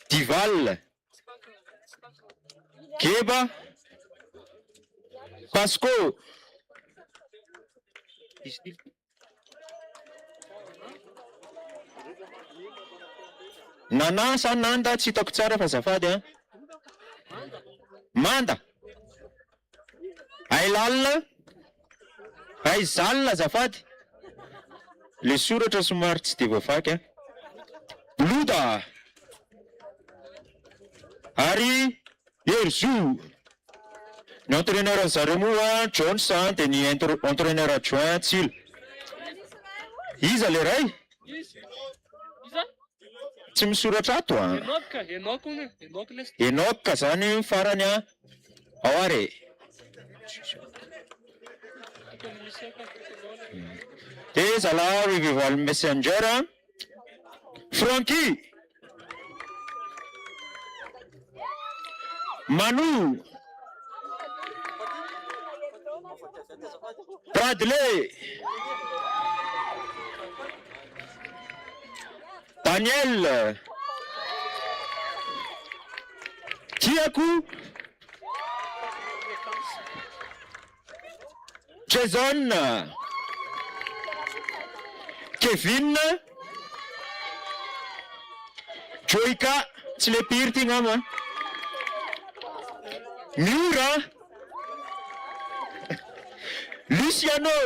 Dival. Keba. Pasco. Nana sa Nanda tsy hitako tsara fa azafady a. Manda. Ailalina. Aizalina azafady. Le soratra somary tsy dia voafaky a. Loda. Ary Erzo. Ny entraîneur zareo moa Johnson dia ny entraîneur adjoint Tsilo. Iza le ray? Tsy misoratra ato a. Enoka zany farany a. Ao are. Dia zalahy Rivival Messenger. Franky. Manu. Bradley. Daniel. Tiakou. Jason. Kevin. Joyka. Tsy le piry ty ngamba. Miura. Luciano.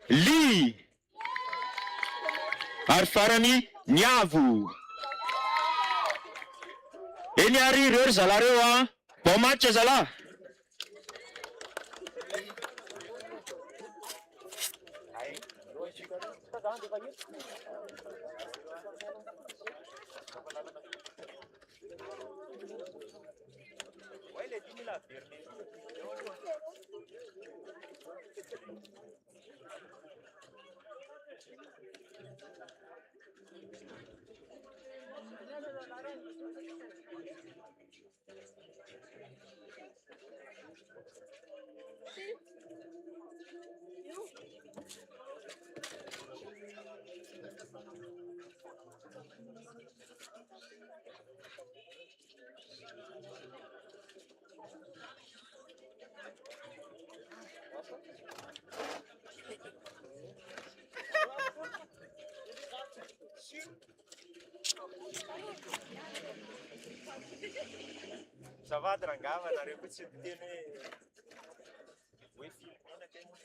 Lee. Ary farany Niavo. Eny ary ireo zalareo a. Bon match zalahy. Ça drangava nareo koa tsy teny hoe filoana tena.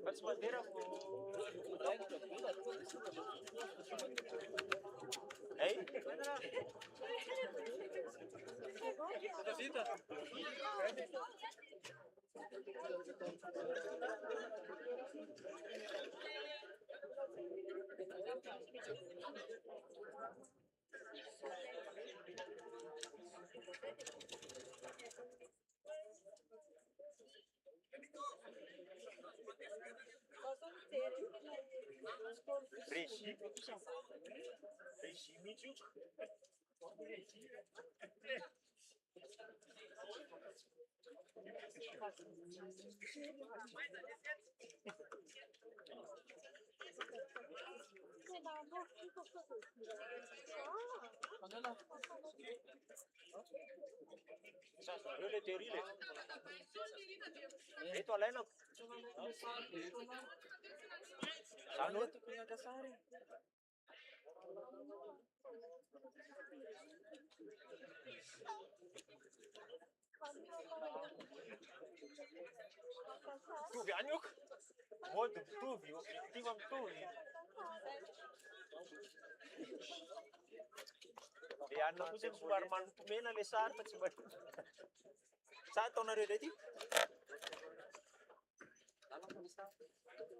Fați bandiera cu... Ei? Regimiciu. Râde teorile. Ei, tu alai, nu? Salut! Tu Vianiuc? Mod tu, obiectivam tu. Iar nu putem cu Arman Pumena le sartă ce mai. Sa to na ready?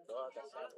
Da, da, sa.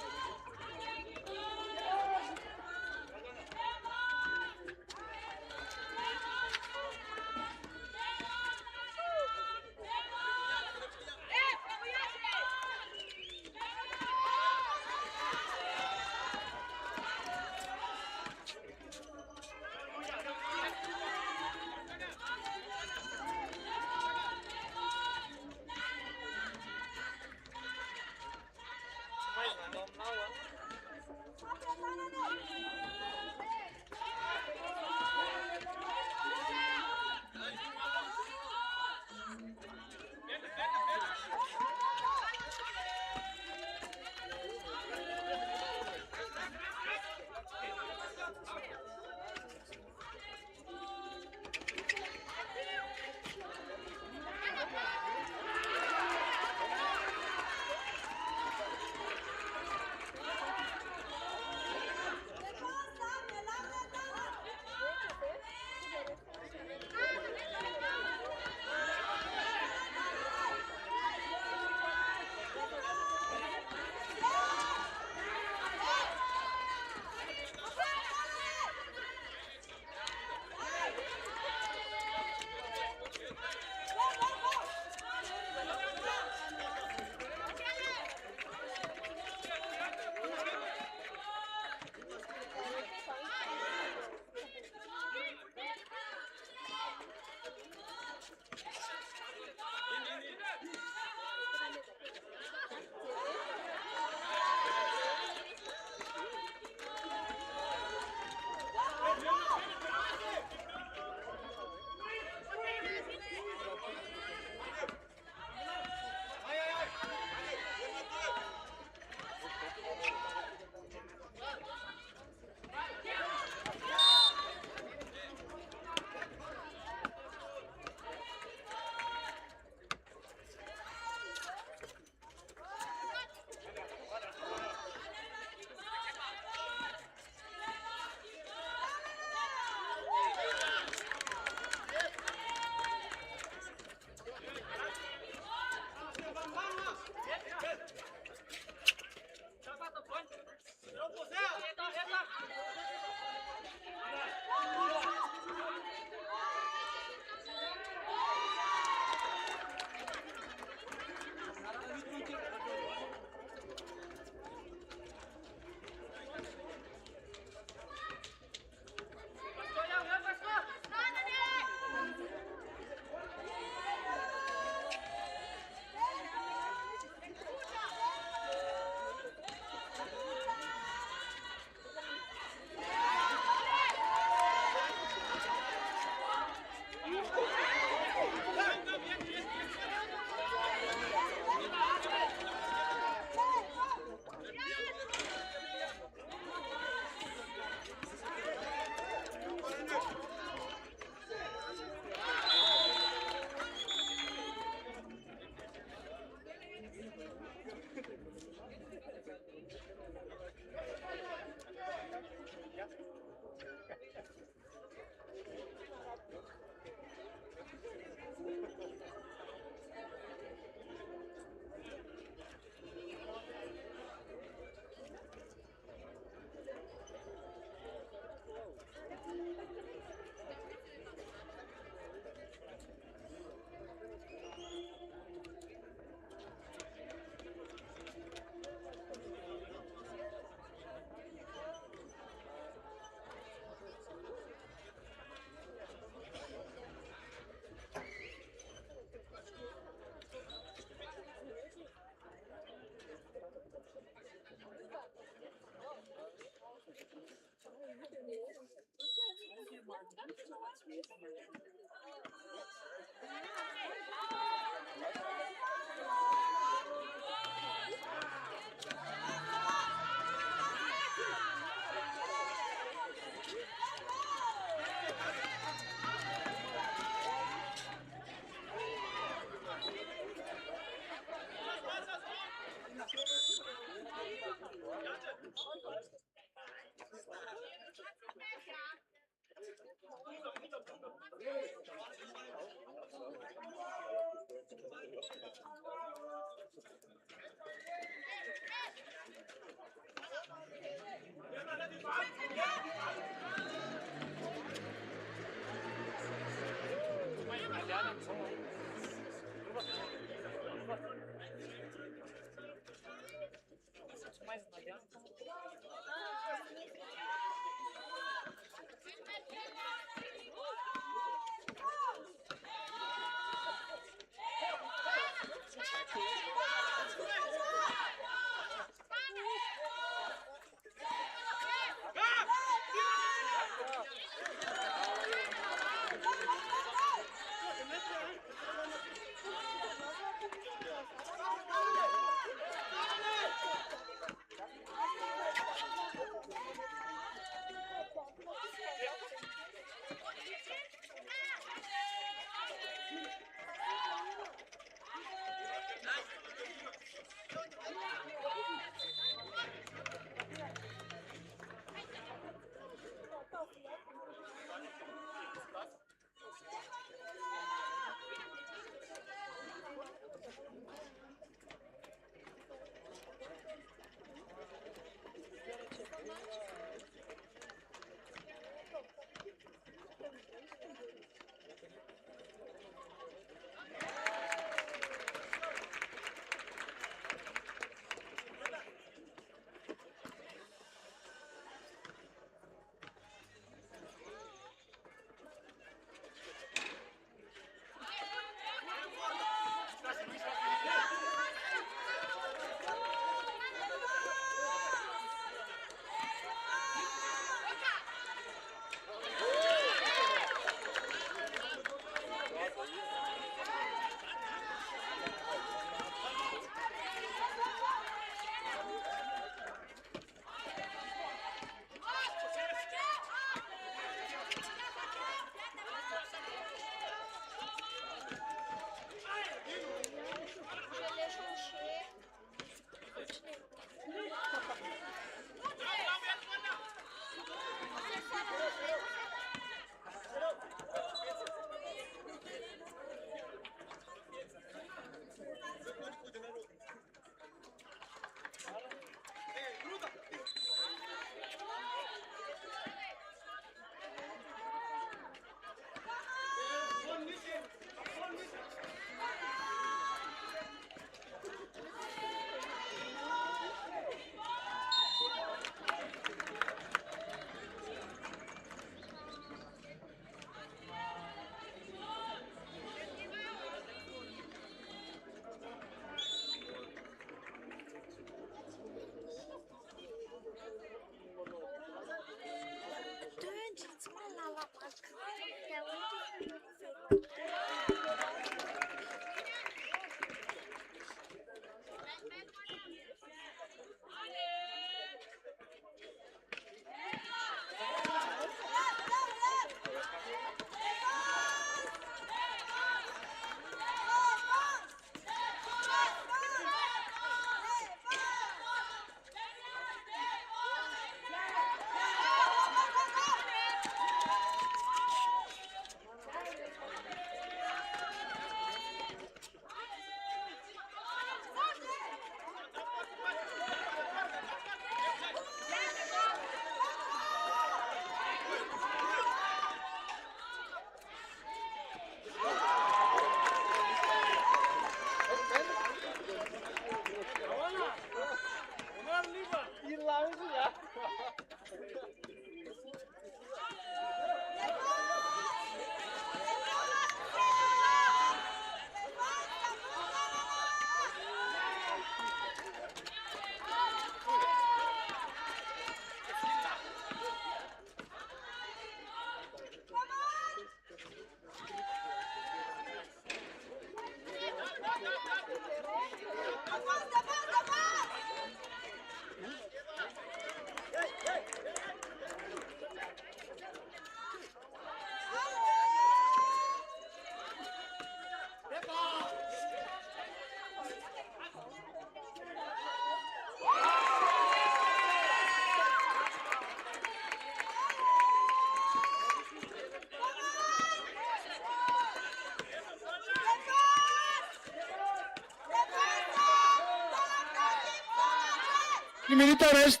1 minute rest.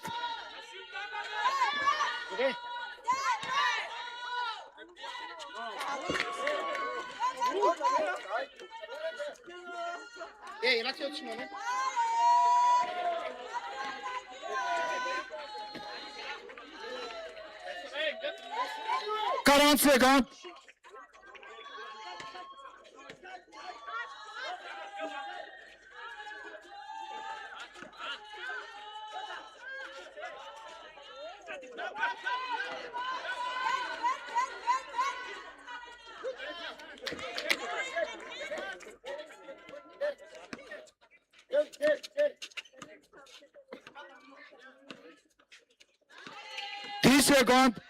Hey, raczej otrzymamy. 40 secondes. Secondes.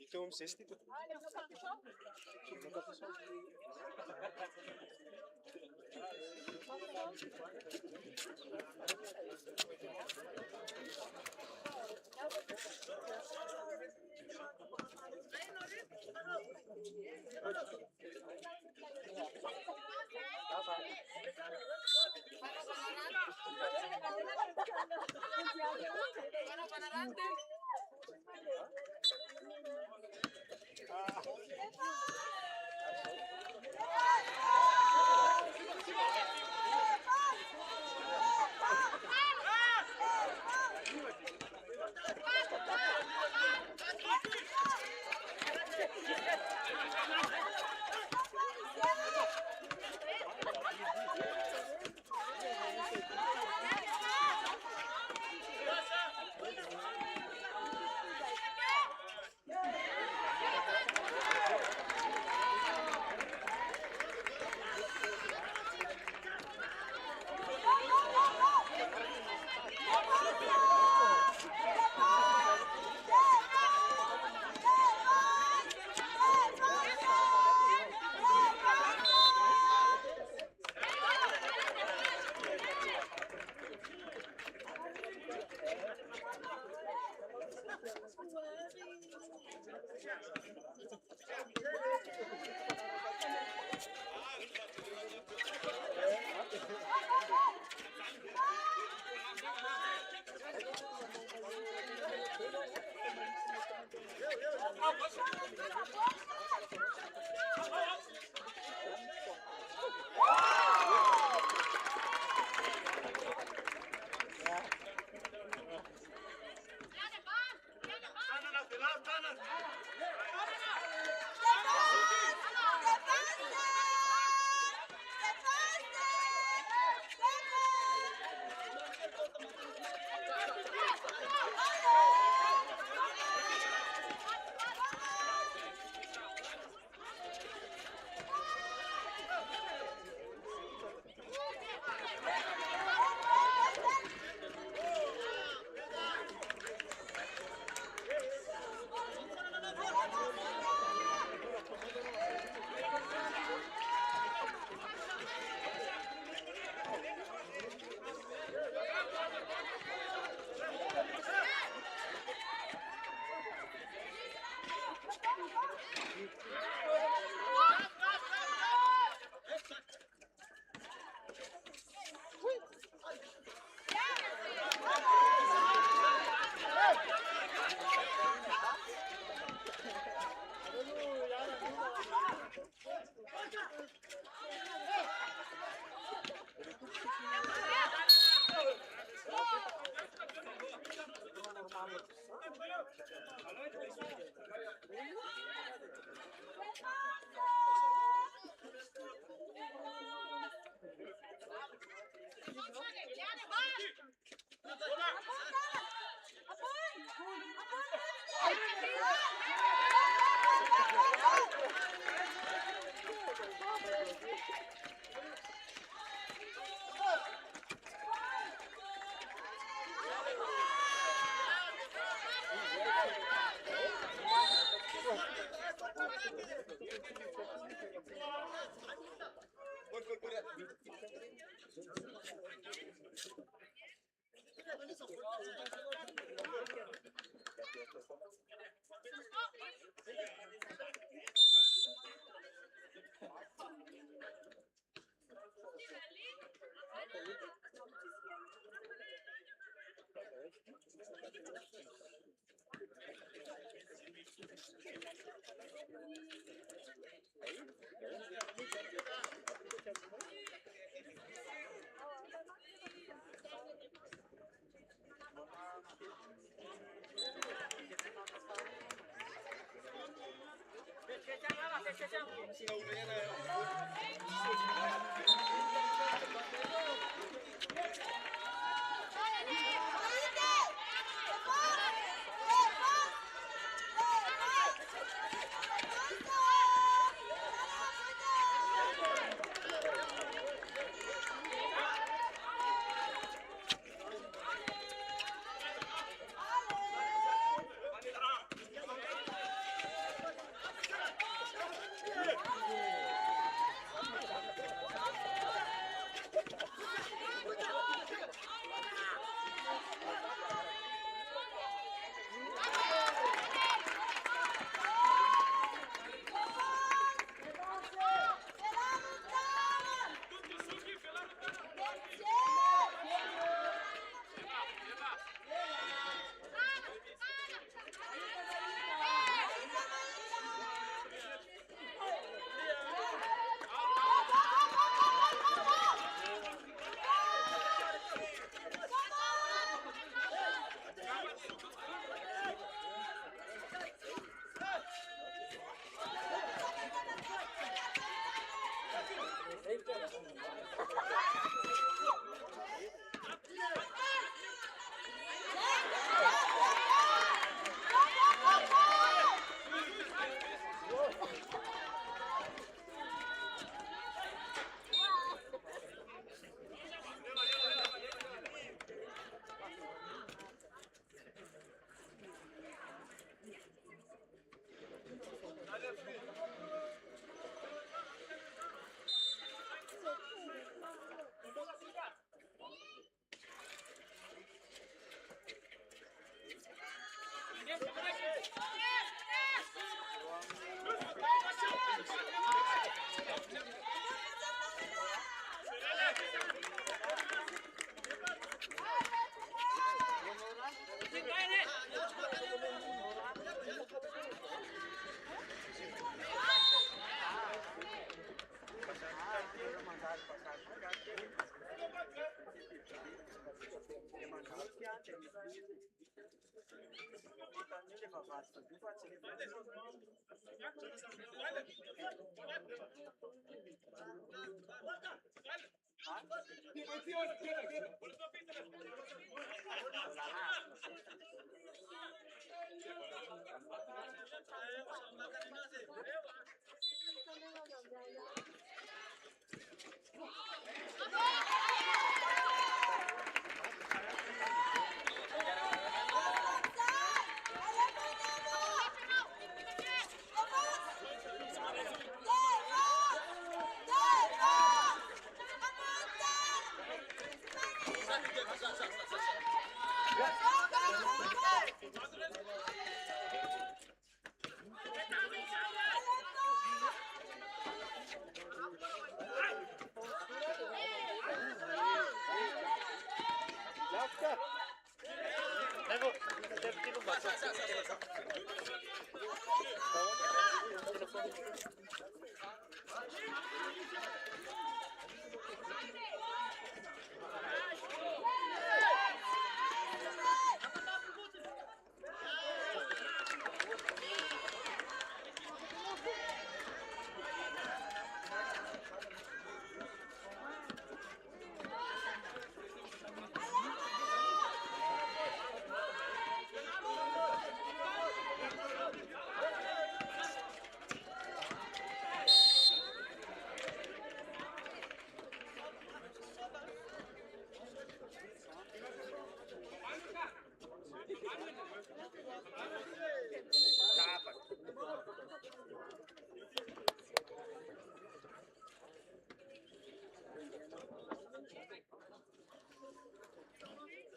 Então, vocês têm.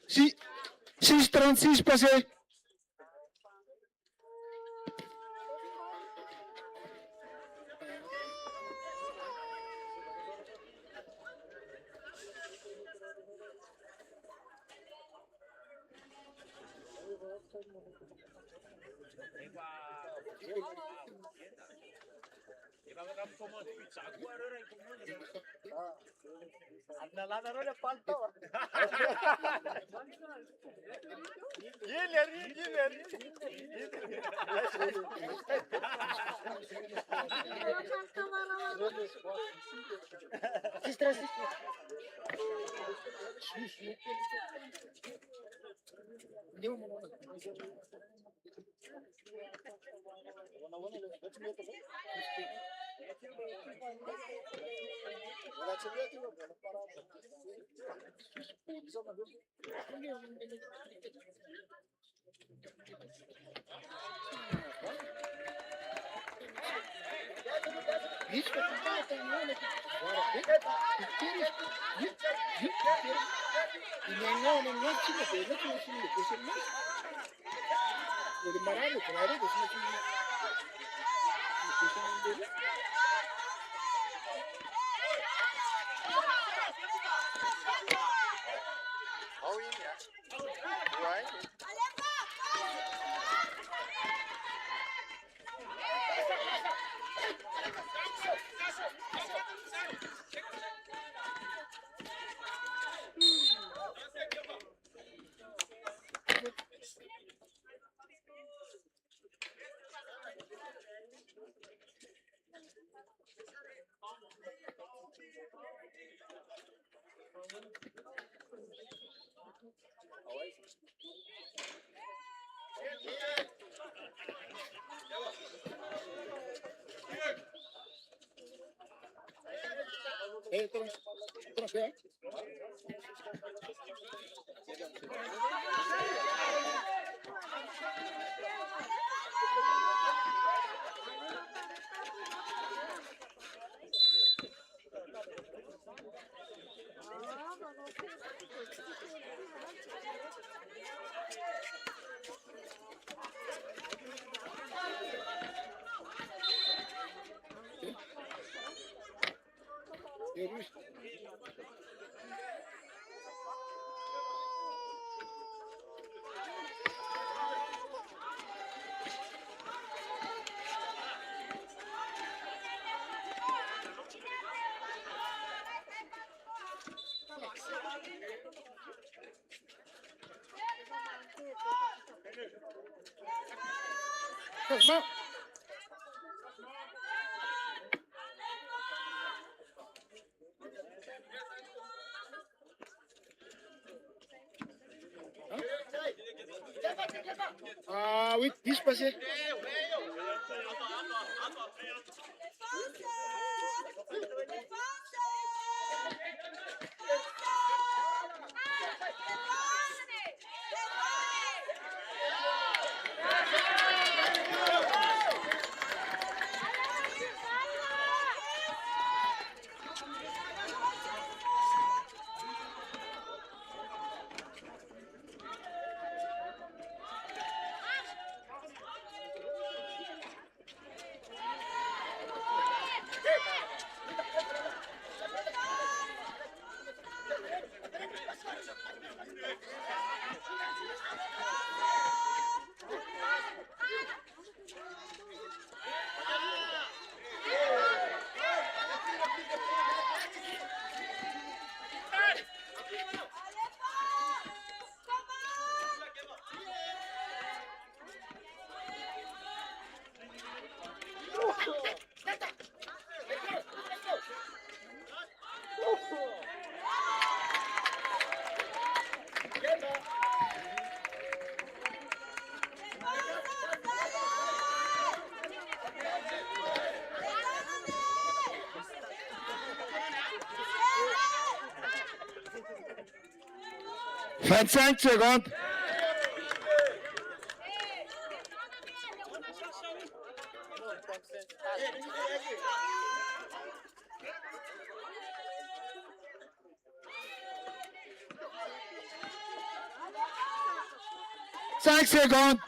Si, 6:36 passé. Oui, 10 passé. « 25 secondes. 5 secondes.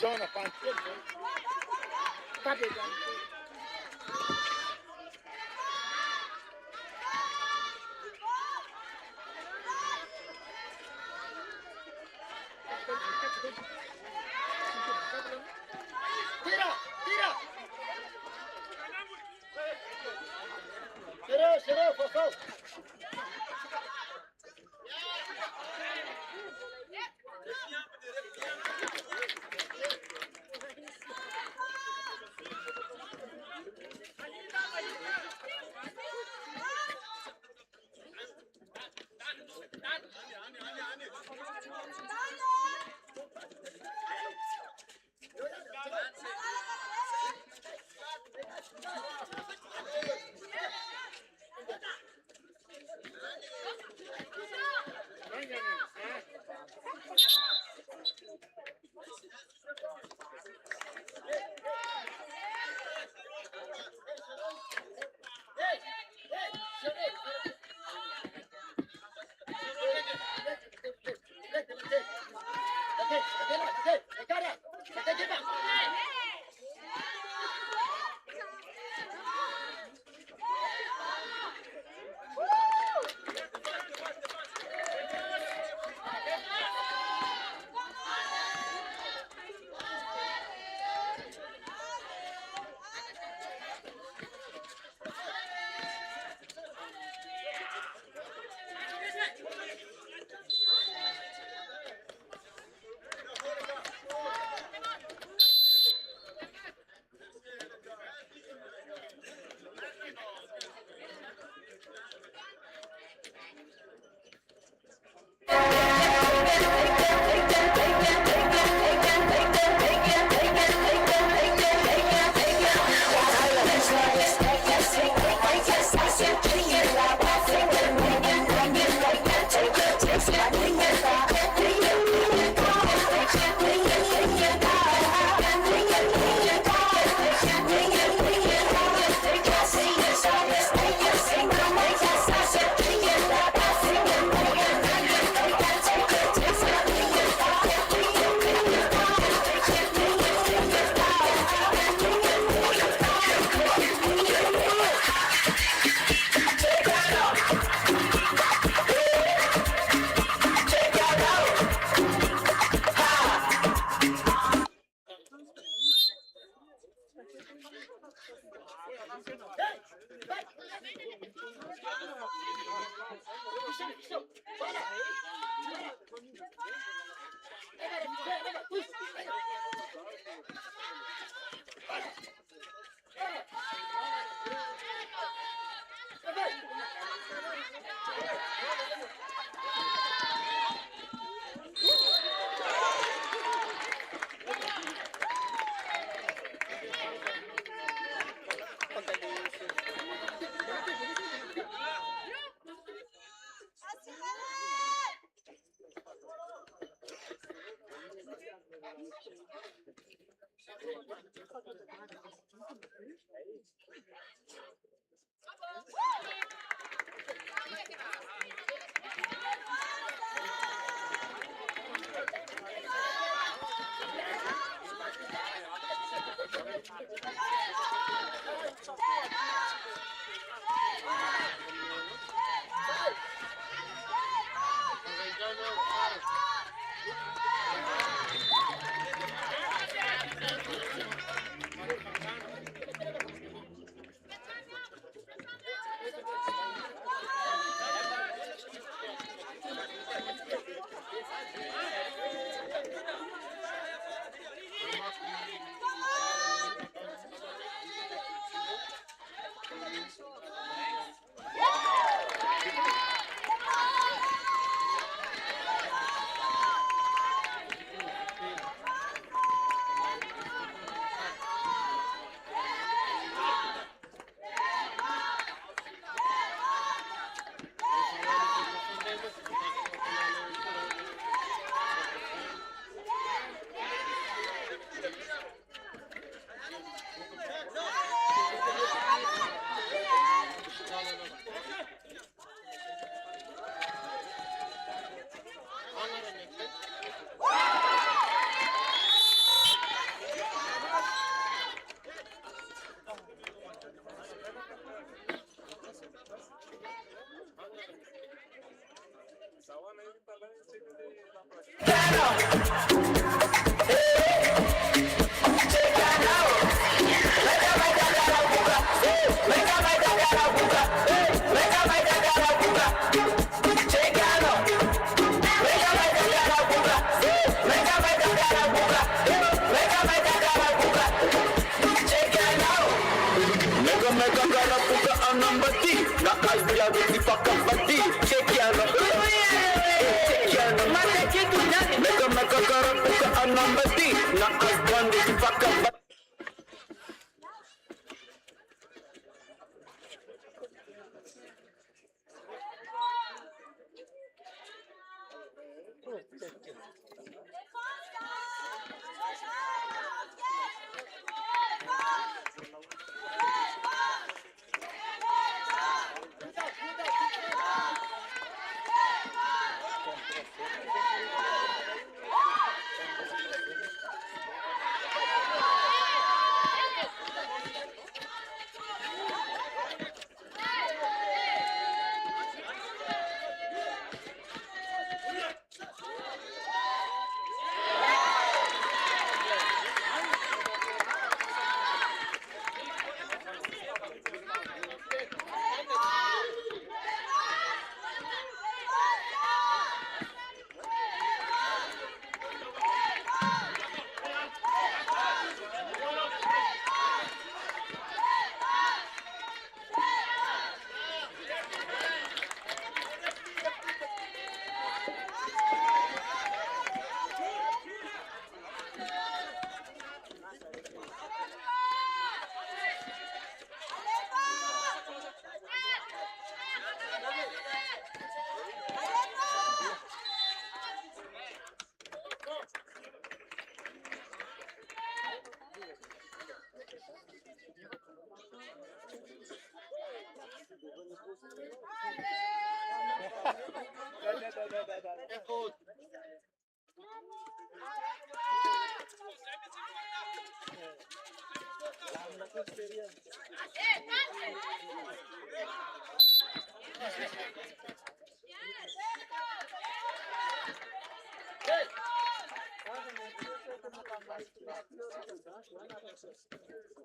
Zona panchette. Tira, tira. Será, Fofão.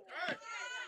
Hey!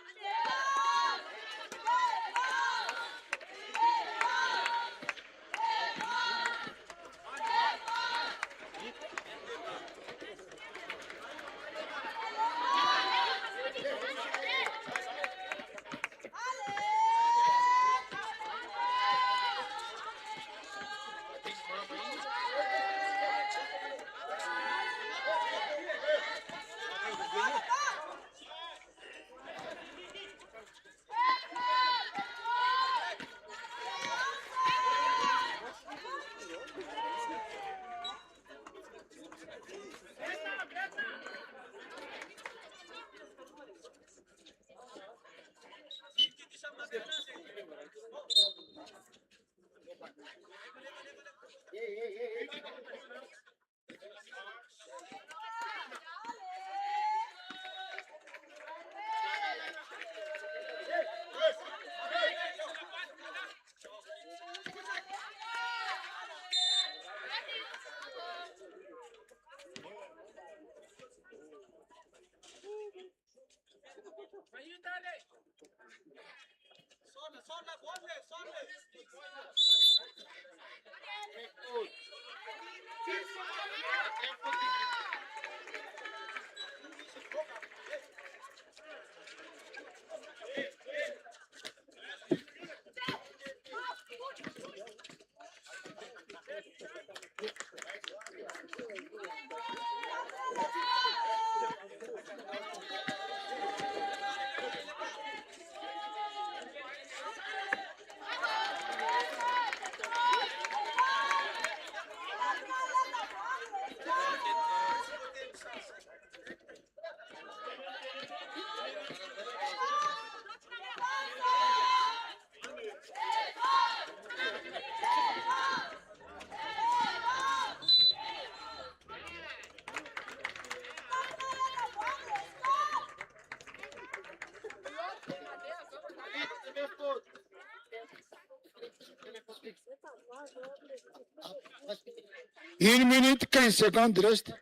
1 minute 15 secondes reste.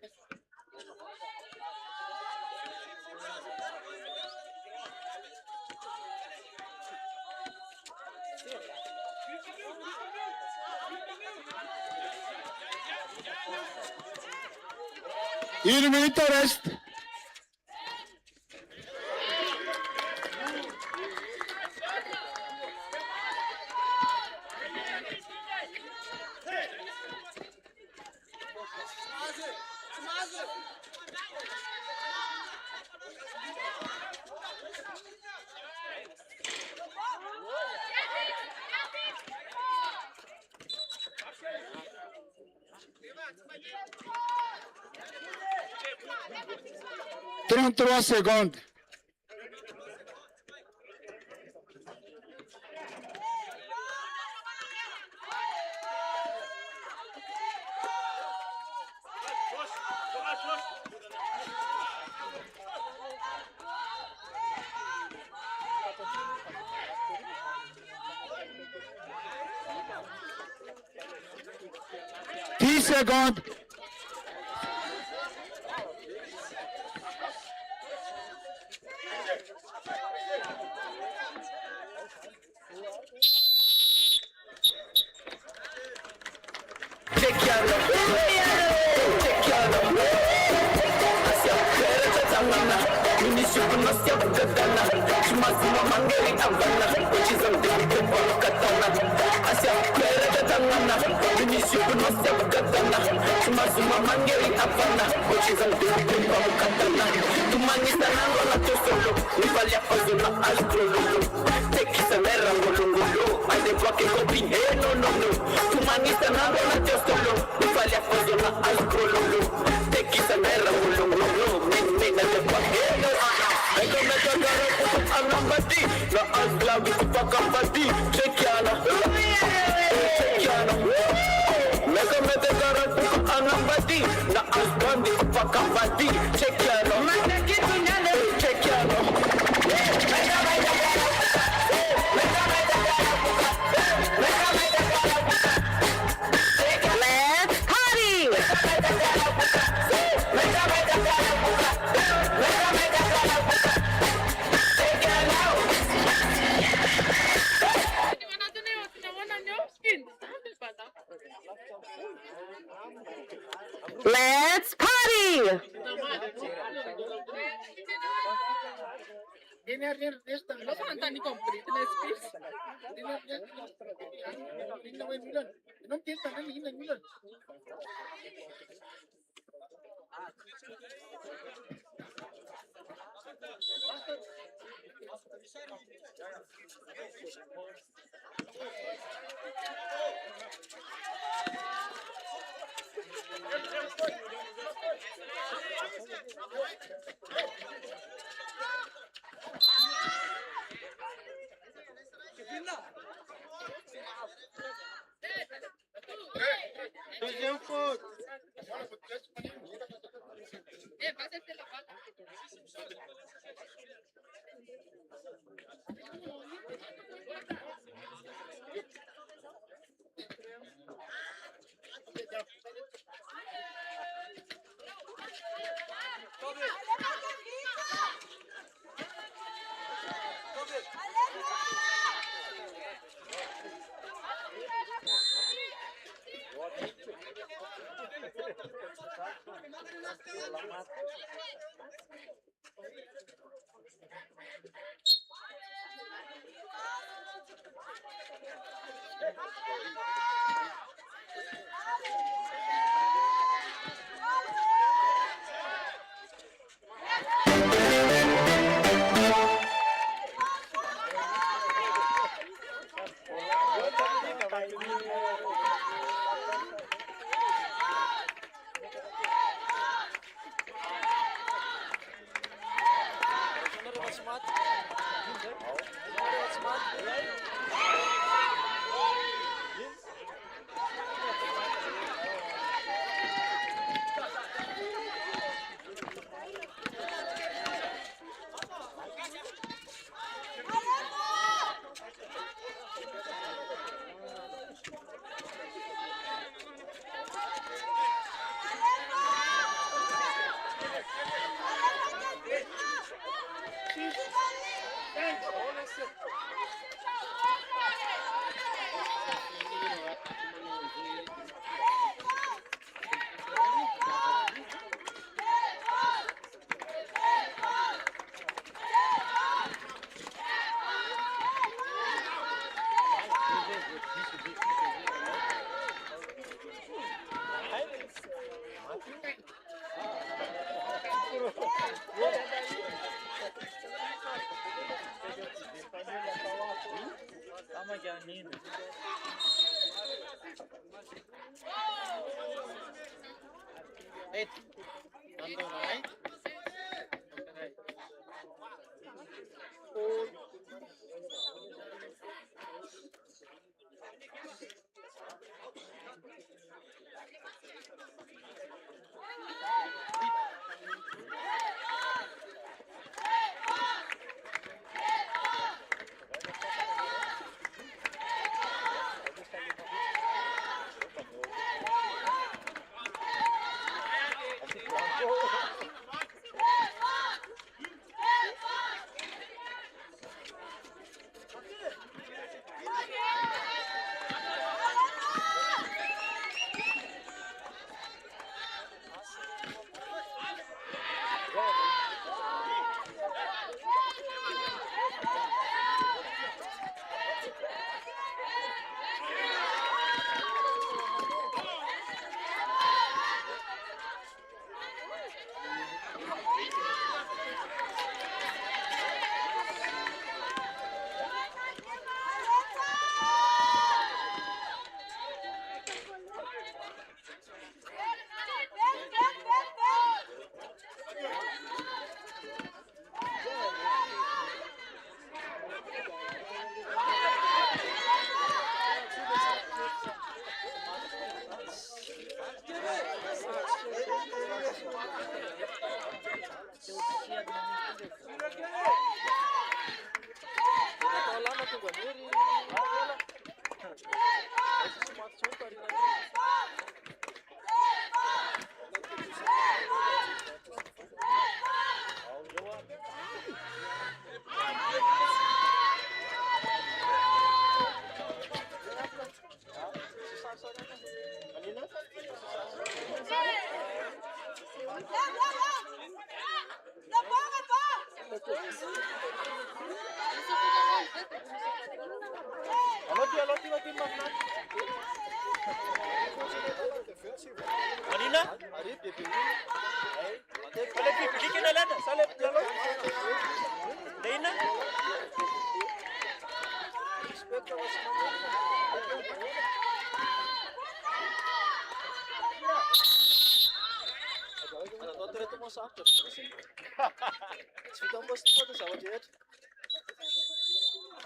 Une minute reste. Trente-trois secondes. Dix secondes. Let's party!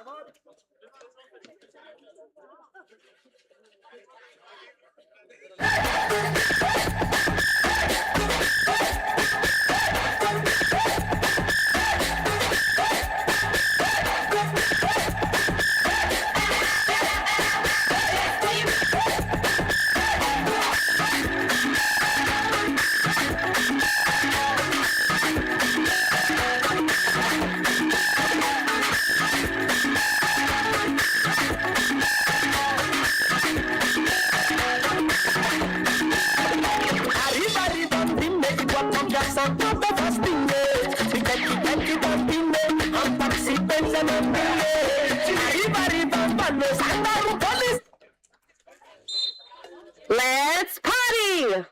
Come on. Let's party!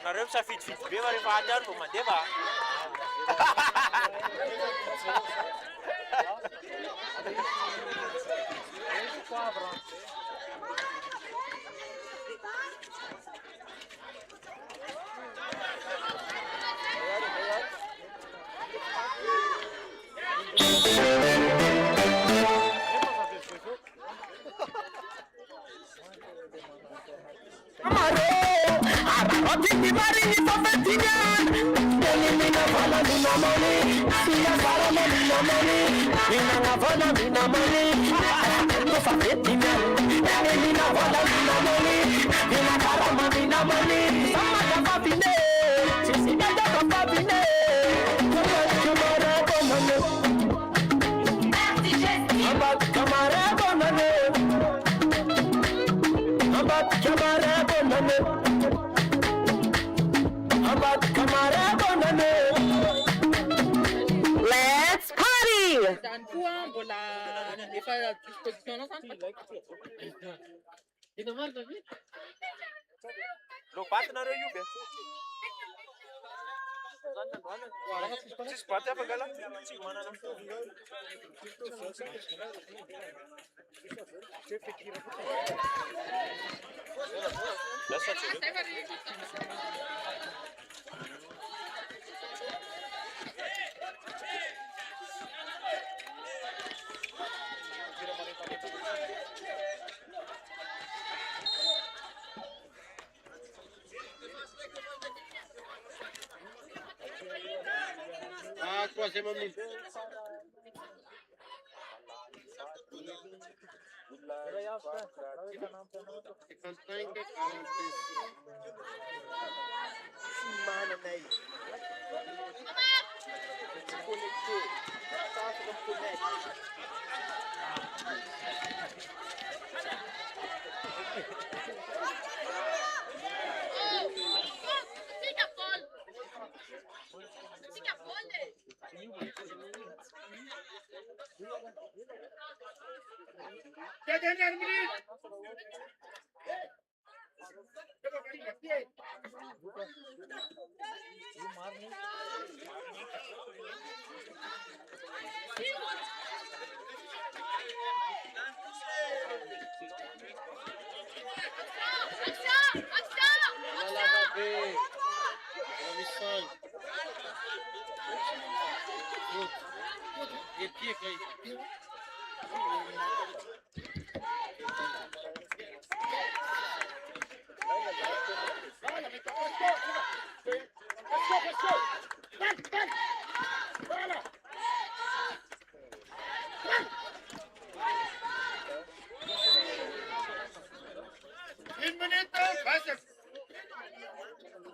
Nareo misafidifidy be va rehefa aty ary vao mandeha va? Let's party! Lo baty nareo io be. Tsisy baty afa angala? Tsy manana lasa troisième minute.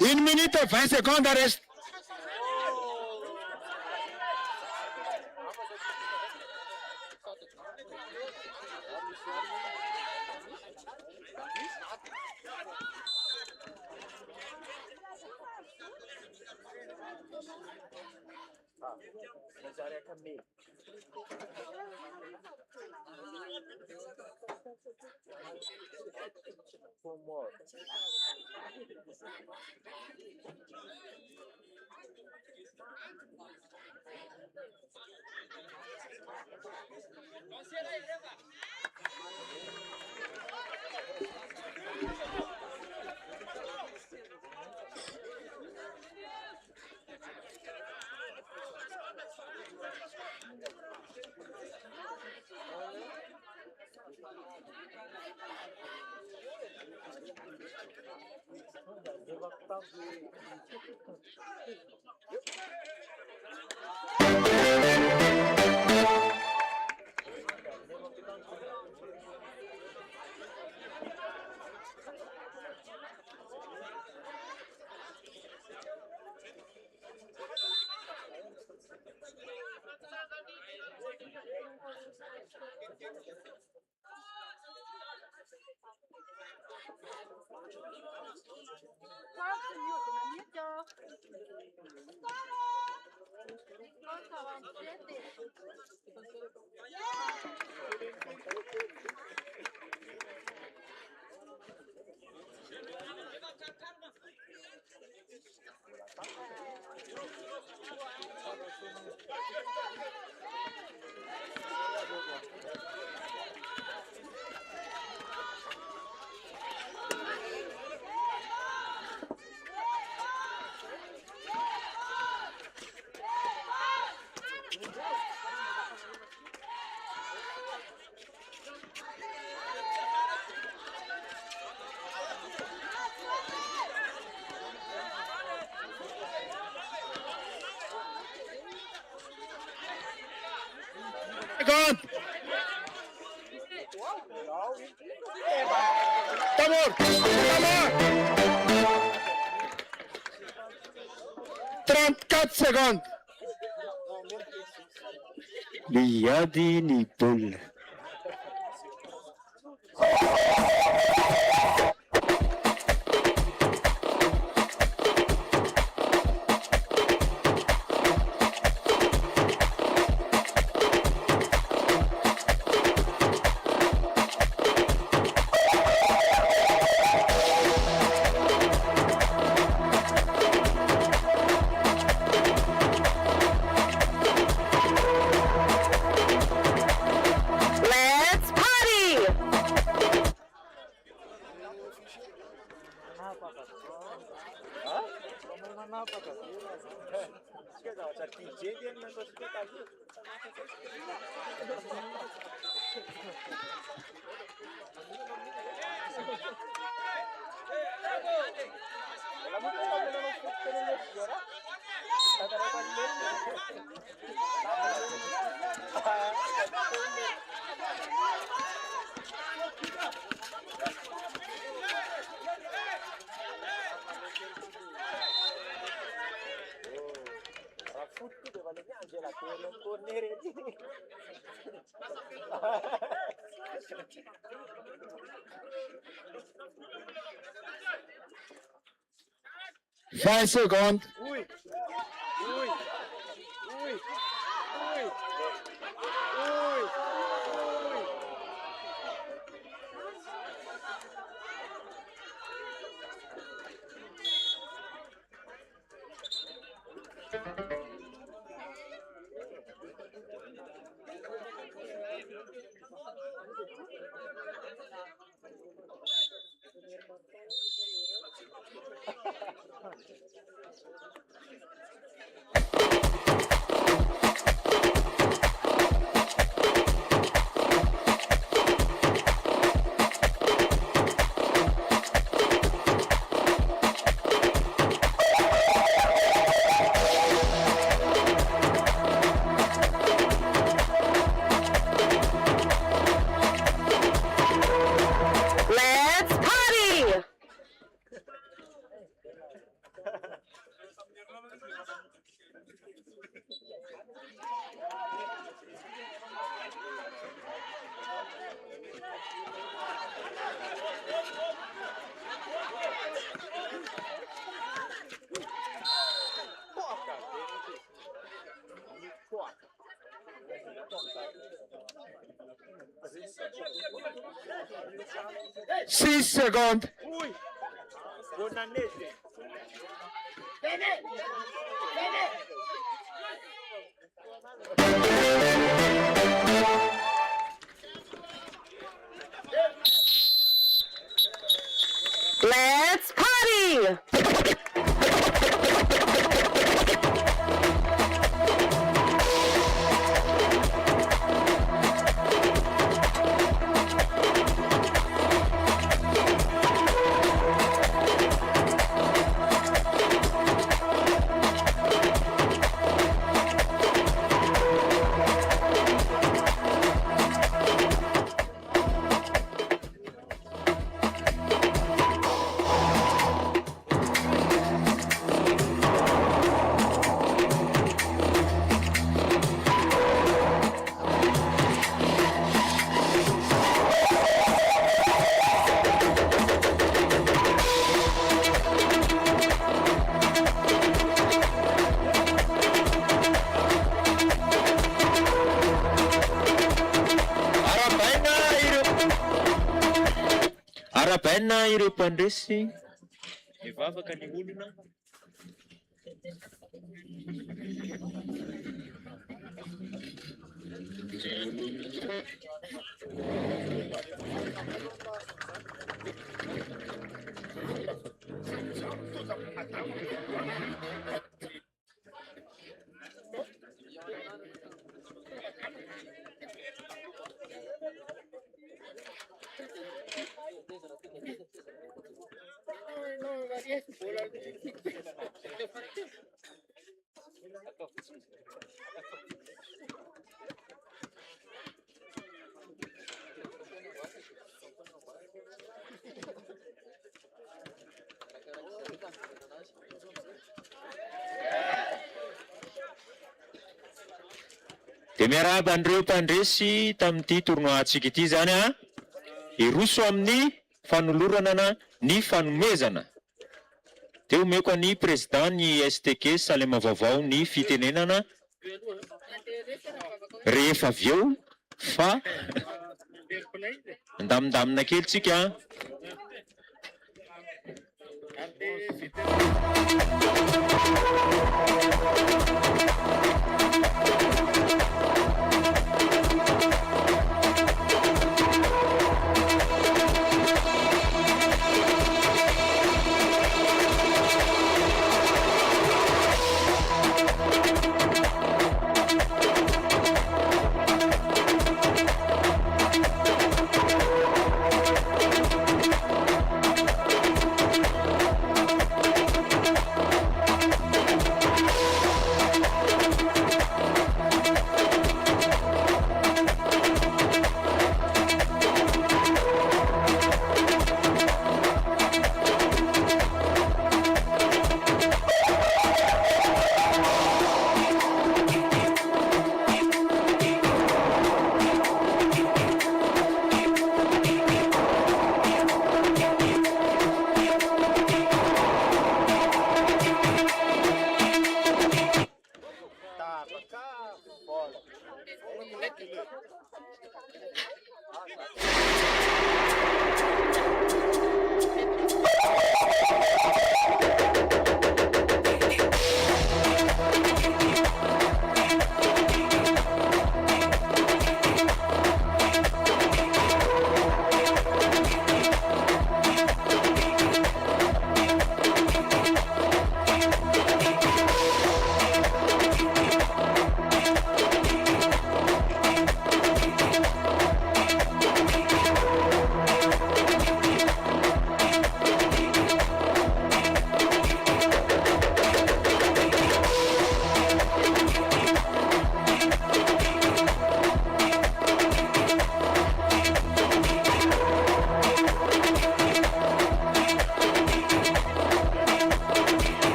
Une minute et 20 secondes de reste. Seconde. Tambour, tambour. 34 secondes. Liadi ni Paul. Five seconds. Ui. Ui. Ui. Ui. Ui. Let's party! 6 seconds. Ui. Bonanete. Let's party! Arabaina ireo mpandresy mivavaka ny olona. Dia miarahaba an'ireo mpandresy tamin'ity tournois-ntsika ity zany a, iroso amin'ny fanolorana ny fanomezana. Dia omeko ny président ny STK Salema Vaovao ny fitenenana rehefa avy eo fa andamindamina kely tsika.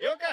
येऊ का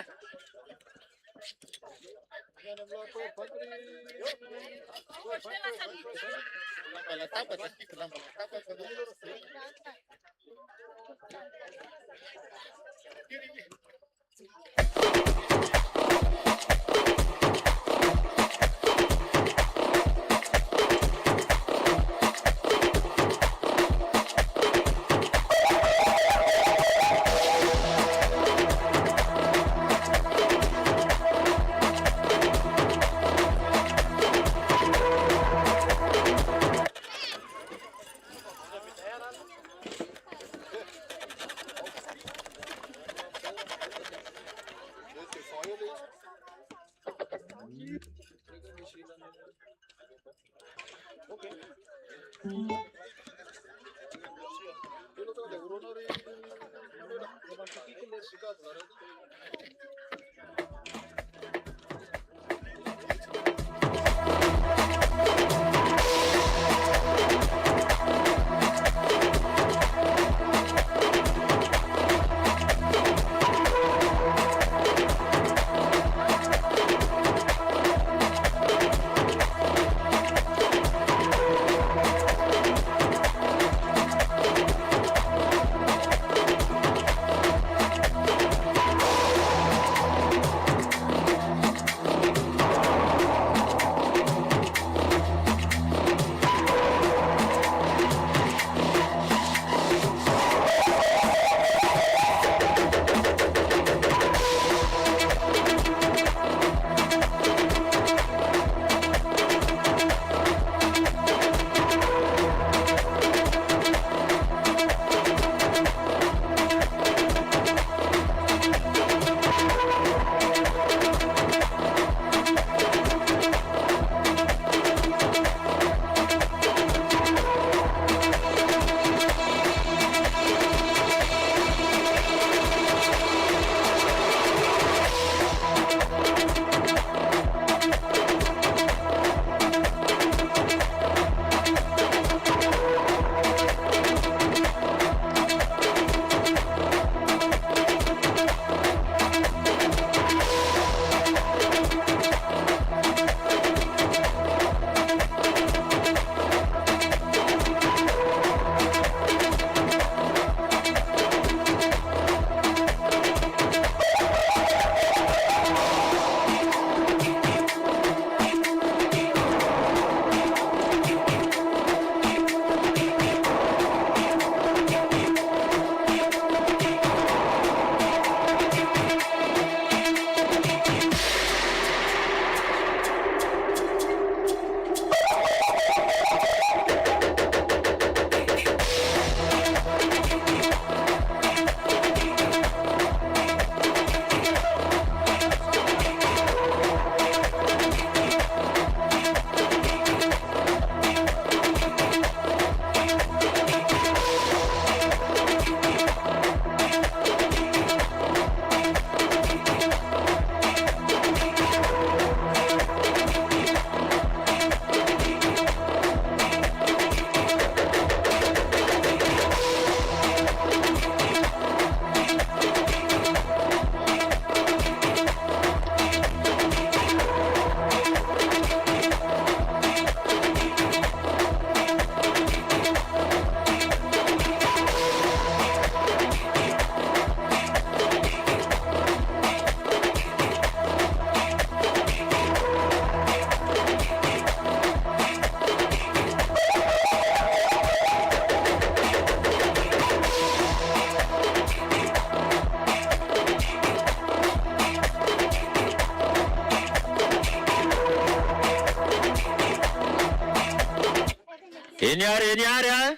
Eny ary a.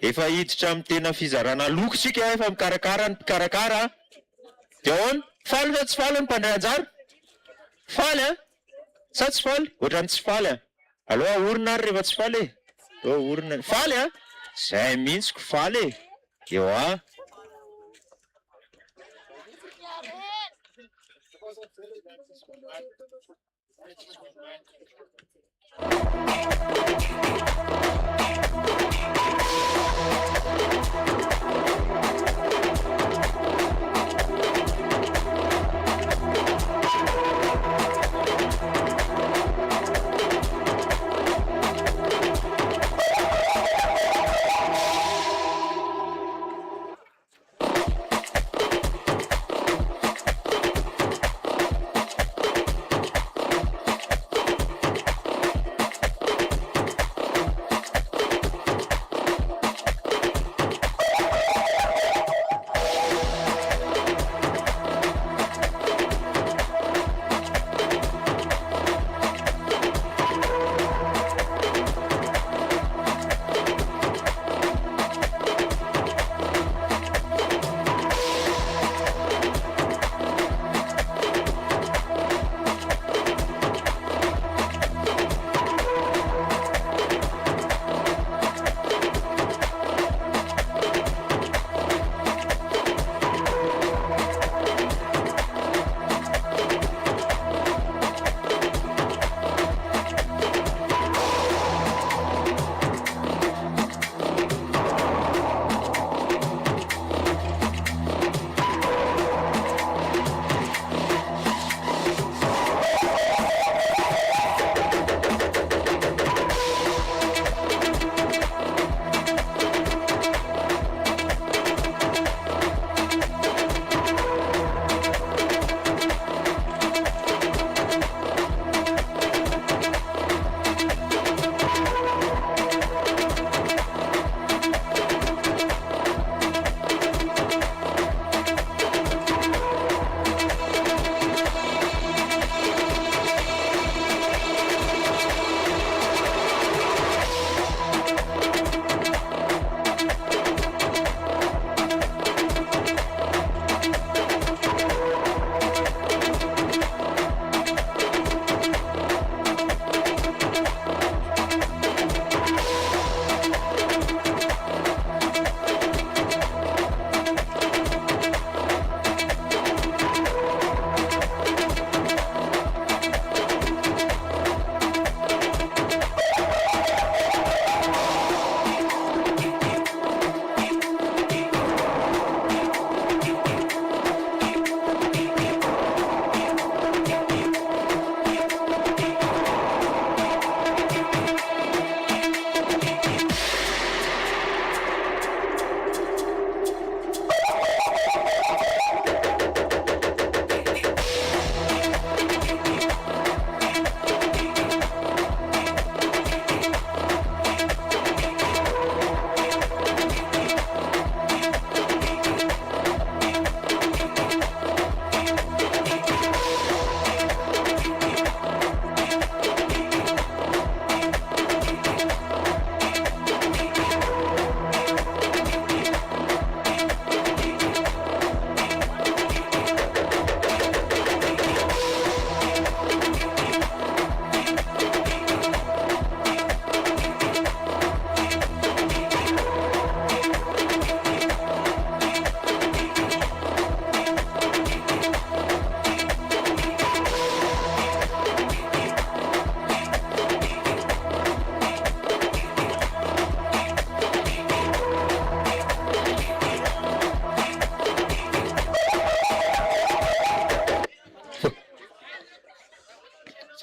Efa hiditra amin'ny tena fizarana loko sika efa mikarakara ny mpikarakara. Dia ahoana? Faly sa tsy faly ny mpandray anjara? Faly a? Sa tsy faly? Ohatrany tsy faly a. Allo aorina ary rehefa tsy faly e. Aorina. Faly a? Zay mihitsy faly e. Eo a.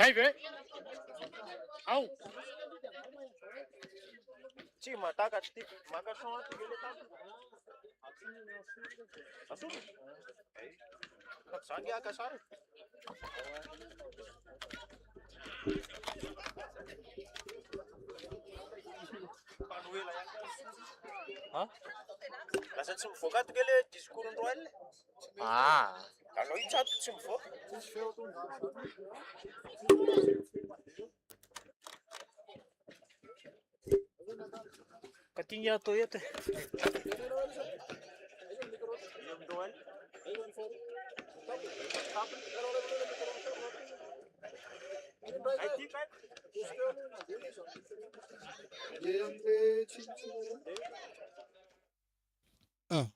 Saive? Au! Ci mataka tip maka sama tu gele tak. Asu. Tak sangi agak sar. Panuel lah. Hah? Lasan sumfokat gele diskurun roel. Ah. Kalau icat sumfok. parking ato eto. Ah,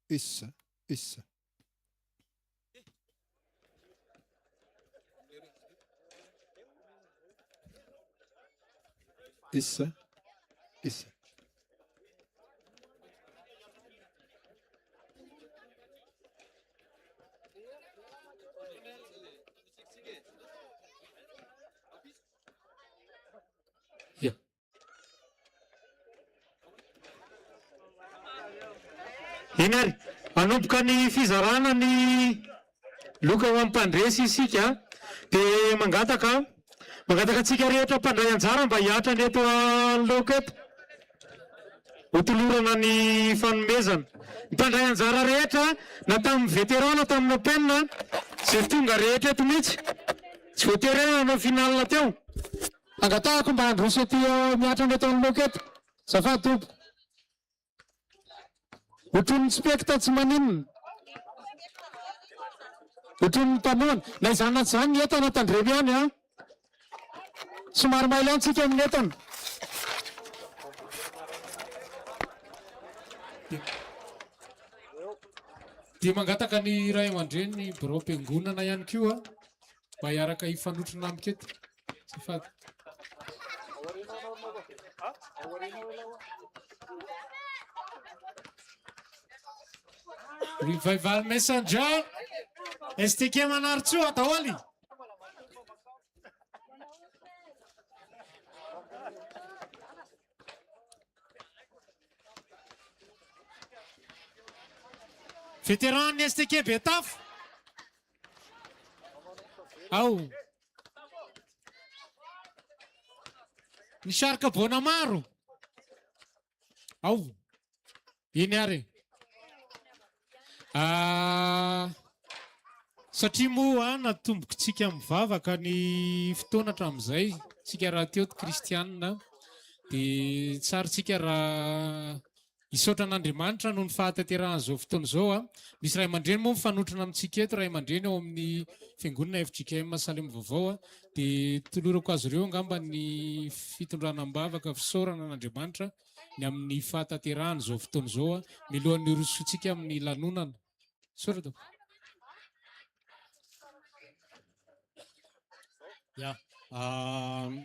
issa. Eny ary, manomboka ny fizarana ny loka ho ampandresy isika dia mangataka antsika rehetra mpandray anjara mba hiatra ny eto aloka eto hotolorana ny fanomezana. Mpandray anjara rehetra na tamin'ny veterana tamin'ny openina izay tonga rehetra eto mihitsy tsy voatery hoe nanao finalina teo. Angatahako mba handroso ety miatra ny eto aloka eto zafady tompo. Ohatrin'ny spekta tsy maninona. Ohatrin'ny mpanoana. Na izany zany ny entana tandremy ihany a. Somary mailo antsika amin'ny entana. Dia mangataka ny ray aman-dreny ny birao am-piangonana ihany koa mba hiaraka hifanotrona amiketo. Zafady. Revival Messenger STK Manartsoa Taoli. Vétéran STK Betaf. Ao. Ny Sharka Bonamaro. Ao. Iny ary. Satria moa natombokontsika mivavaka ny fotoana hatramin'izay tsika raha teo kristianina dia tsara tsika raha hisaotra an'Andriamanitra noho ny fahatanteran'izao fotoana izao. Misy ray aman-dreny moa mifanotrona amintsika eto, ray aman-dreny ao amin'ny fiangonana FJKM Salemo Vaovao dia tolorako azy ireo angamba ny fitondranam-bavaka fisaorana an'Andriamanitra ny amin'ny fahatanteran'izao fotoana izao milohan'ny rosotsika amin'ny lanonana. Sorata. Ya,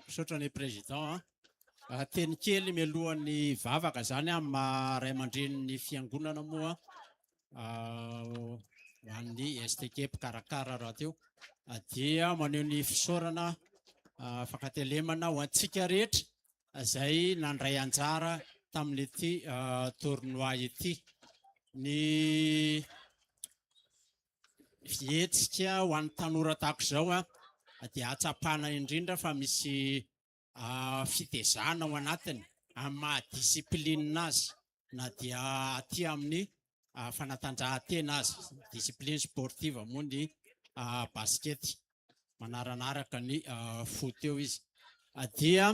misaotra ny président. Teny kely mialohan'ny vavaka zany amin'ny ray aman-dren'ny fiangonana moa an'ny STK mpikarakara raha teo dia maneho ny fisaorana fakatelemana ho antsika rehetra izay nandray anjara tamin'ity tournoi ity. Ny fietsika ho an'ny tanora tahako izao dia atsapana indrindra fa misy fitezana ao anatiny amin'ny mahadisiplinina azy na dia aty amin'ny fanatanjahantena azy, discipline sportive moa ny baskety manaranaraka ny foot eo izy. Dia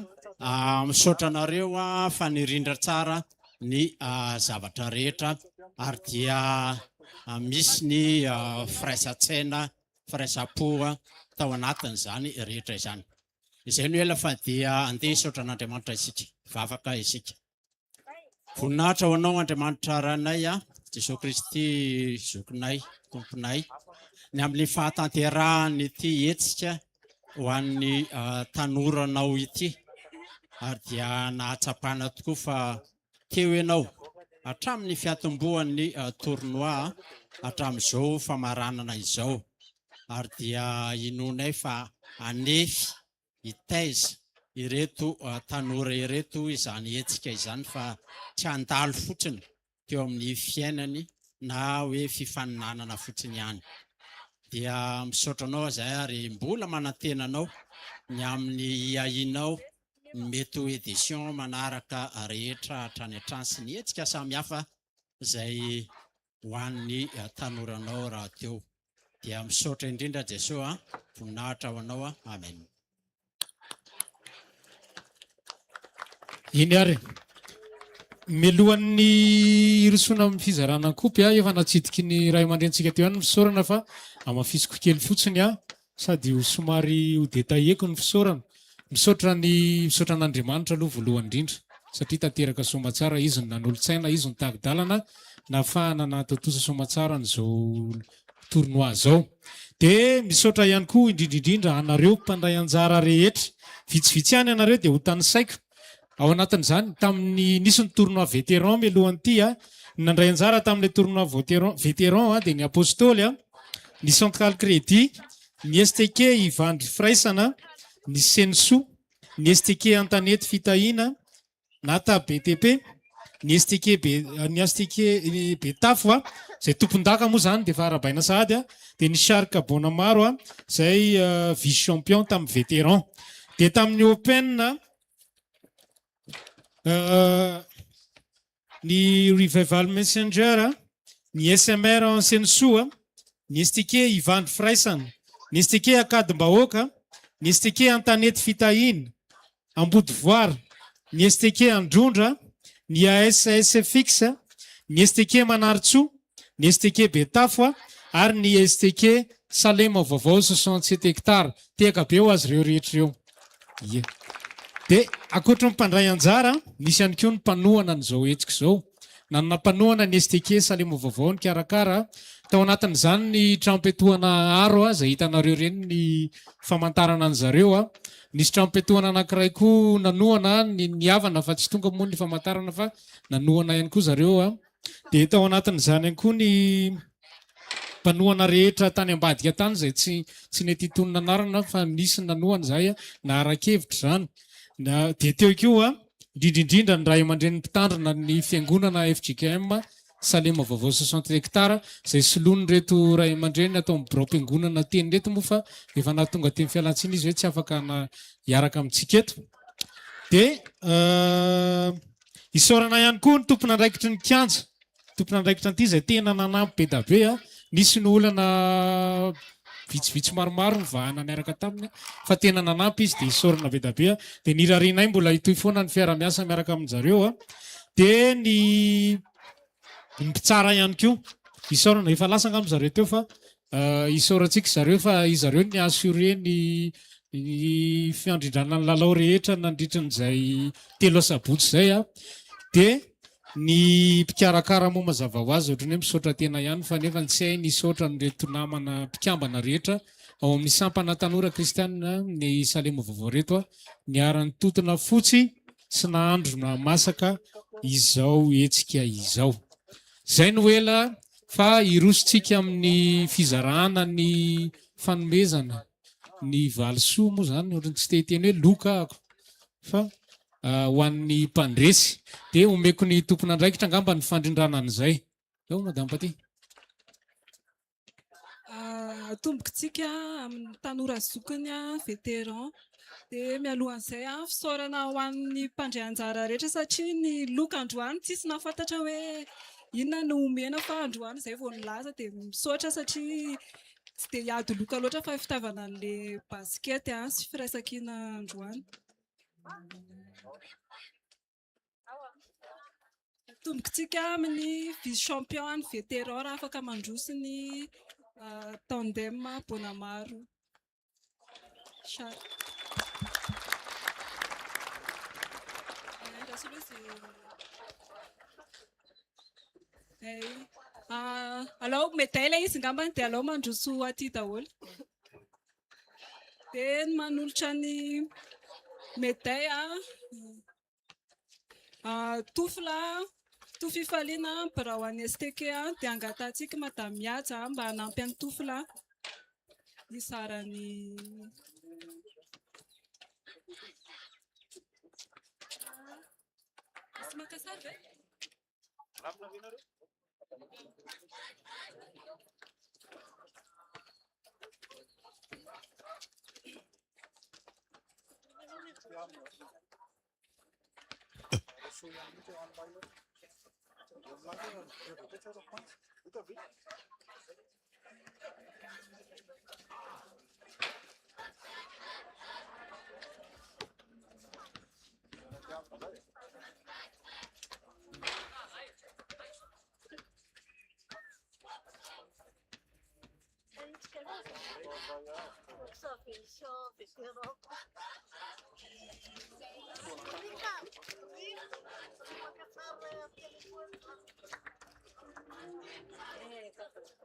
misaotra anareo fa nirindra tsara ny zavatra rehetra ary dia misy ny firaisan-tsaina firaisan-po tao anatin'izany rehetra izany. Izay no ela fa dia andeha hisaotra an'Andriamanitra isika, vavaka isika. Voninahitra ho anao Andriamanitra ranay, Jesosy Kristy zokinay, tomponay, ny amin'ny fahatanterahany ity hetsika ho an'ny tanoranao ity ary dia nahatsapana tokoa fa teo ianao hatramin'ny fiatombohan'ny tournoi hatramin'izao famaranana izao ary dia inonay fa anefy hitaiza ireto tanora ireto izany hetsika izany fa tsy handalo fotsiny teo amin'ny fiainany na hoe fifaninanana fotsiny ihany. Dia misaotra anao zay ary mbola manantenanao ny amin'ny iainao mety ho édition manaraka rehetra hatrany hatrany sy ny hetsika samihafa izay ho an'ny tanoranao raha teo. Dia misaotra indrindra Jesosy, voninahitra ho anao. Amen. Iny ary mialohan'ny irosoana amin'ny fizarana kopy efa natsidiky ny ray aman-drentsika teo ihany ny fisaorana fa amafisiko kely fotsiny sady ho somary ho détailleko ny fisaorana. Misaotra an'Andriamanitra aloha voalohany indrindra satria tanteraka somatsara izy ny nanolo-tsaina, izy ny tagidalana nahafahana nahatotosa somatsara n'izao tournoi zao. Dia misaotra ihany koa indrindrindrindra anareo mpandray anjara rehetra, vitsivitsy ihany ianareo dia ho tany saiko. Ao anatin'izany tamin'ny nisy ny tournoi vétéran mialohan'ity nandray anjara tamin'ilay tournoi vétéran dia ny apôstôly, ny central crédit, ny STK Ivandry Fraisana, ny Senso, ny STK Antanety Fitahina, Nata BTP, ny STK Betafo zay tompon-daka moa zany dia efa arabaina sahady dia ny Sharka Bonamaro zay vice champion tamin'ny vétéran. Dia tamin'ny Open ny Revival Messenger, ny SMR Senso, ny STK Ivandry Fraisana, ny STK Akadimbahoaka, ny STK Antanety Fitahina, Ambodivoara, ny STK Androndra, ny ASS Fixe, ny STK Manaritsoa, ny STK Betafo ary ny STK Salema Vaovao 67 hectares. Teka be ho azy reo rehetra reo. Dia akoatra ny mpandray anjara, nisy ihany koa ny mpanohana n'izao hetsika izao. Nanana mpanohana ny STK Salema Vaovao ny karakara. Tao anatin'izany ny trampetohana aro izay hitanareo reny ny famantarana an'zareo. Nisy trampetohana anankiray koa nanohana ny havana fa tsy tonga moa ny famantarana fa nanohana ihany koa zareo. Dia tao anatin'izany ihany koa ny mpanohana rehetra tany ambadika tany izay tsy nety hitonona anarana fa nisy nanohana zay na arakevitra zany. Dia teo koa indrindrindrindra ny ray aman-dren'ny mpitandrina ny fiangonana FJKM Salema Vaovao 60 hectares izay soloany reto ray aman-dreny atao amin'ny birao-piangonana teny reto moa fa efa nahatonga teny fialantsiny izy hoe tsy afaka hiaraka amintsika eto. Dia isaorana ihany koa ny tompona andraikitry ny kianja. Tompona andraikitra an'ity izay tena nanampy be da be. Nisy ny olana vitsivitsy maromaro mivahana miaraka taminy fa tena nanampy izy dia isaorana be da be. Dia ny rarianay mbola hitohy foana ny fiara-miasa miaraka amin'izareo. Dia ny mpitsara ihany koa isaorana efa lasa angamba zareo teo fa isaorantsika zareo fa izareo ny assuré ny fiandrindrana ny lalao rehetra nandritra n'izay 3 sabotsy zay. Dia ny mpikarakara moa mazava ho azy ohatrany hoe misaotra tena ihany fa nefa tsy hay ny saotra nyreto namana mpikambana rehetra ao amin'ny sampana tanora kristianina ny Salema Vaovao reto niarany totona fotsy sy nahandro na masaka izao hetsika izao. Zay no ela fa irositsika amin'ny fizarana ny fanomezana ny valisoa moa zany ohatrany tsy tehiteny hoe loka ako fa ho an'ny mpandresy. Dia omeko ny tompona andraikitra angamba ny fandrindrana an'izay. Eo madame Paty. Atombokitsika amin'ny tanora zokiny vétéran. Dia mialohan'izay fisaorana ho an'ny mpandray anjara rehetra satria ny loka androany tsisy nahafantatra hoe inona no omena fa androany izay vao nilaza dia misaotra satria tsy dia hiady loka loatra fa fitaovana an'ilay baskety sy firaisan-kina androany. Tombokitsika amin'ny vice champion vétéran raha afaka mandroso ny tandem Bonamaro. Alao médaille ilay izy ngambany dia alao mandroso aty daholo. Dia manolotra ny médaille tofifaliana birao an'ny STK dia angatantsika madame Miaja mba hanampy an'ny tofila izarany.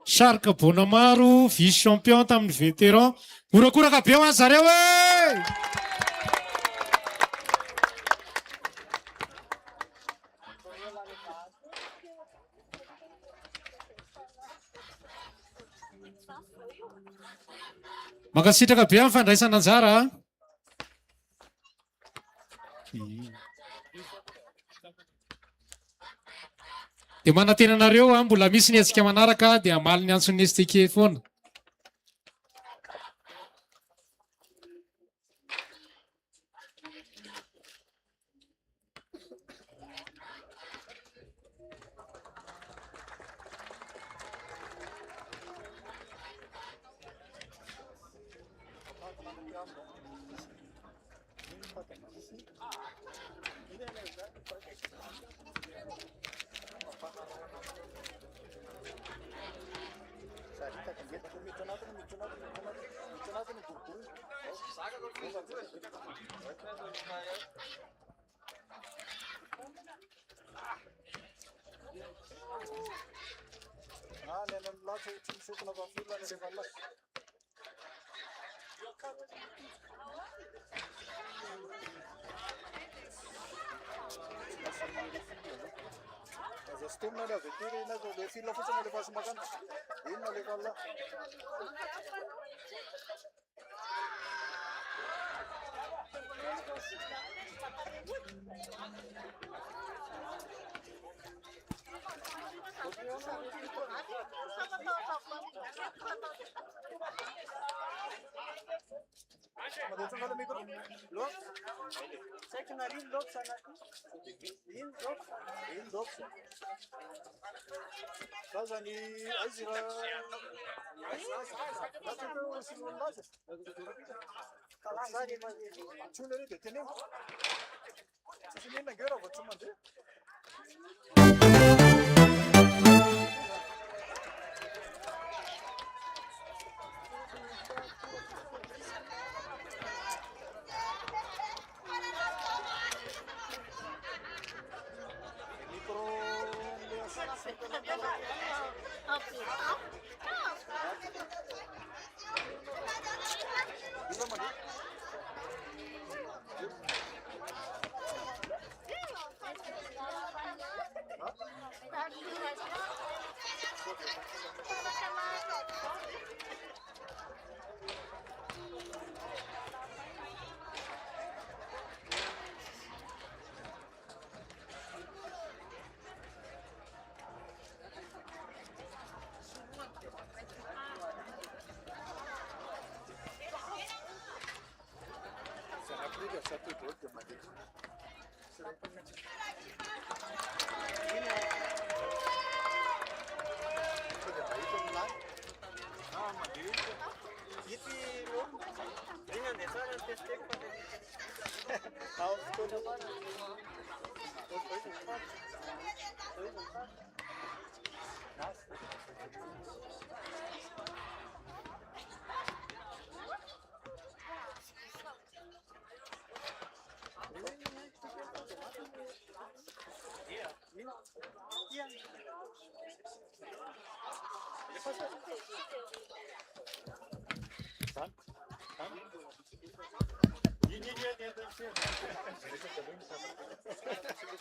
Sarika Bonamaro vice champion tamin'ny vétéran. Morakoraka be ho any zareo e! Makasitraka be amin'ny fandraisana anjara. Dia manantena anareo mbola misy ny hetsika manaraka dia amaly ny antson'ny STK foana.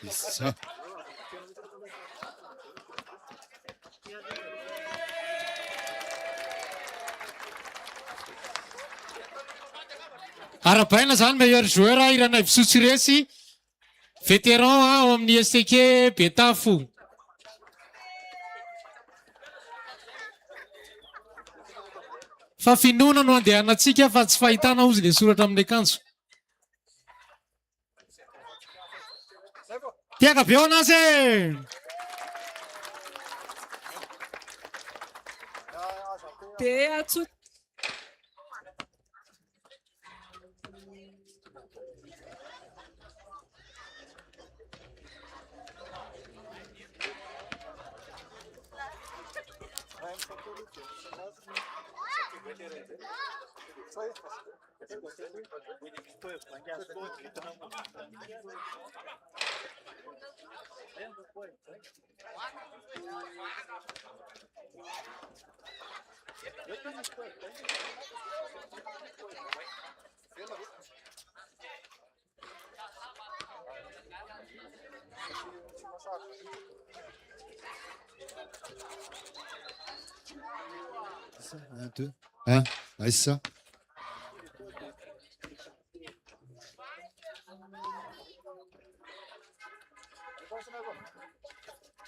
Isso. Arabaina zany meilleur joueur Iranay Bisotsiresy vétéran ao amin'ny STK Betafo. Fa finoana no andehanantsika fa tsy fahitana ozy le soratra amin'ny akanjo. Tiaka be ho anazy e! Dia atso- Un, deux. Hein? Ouais, c'est ça.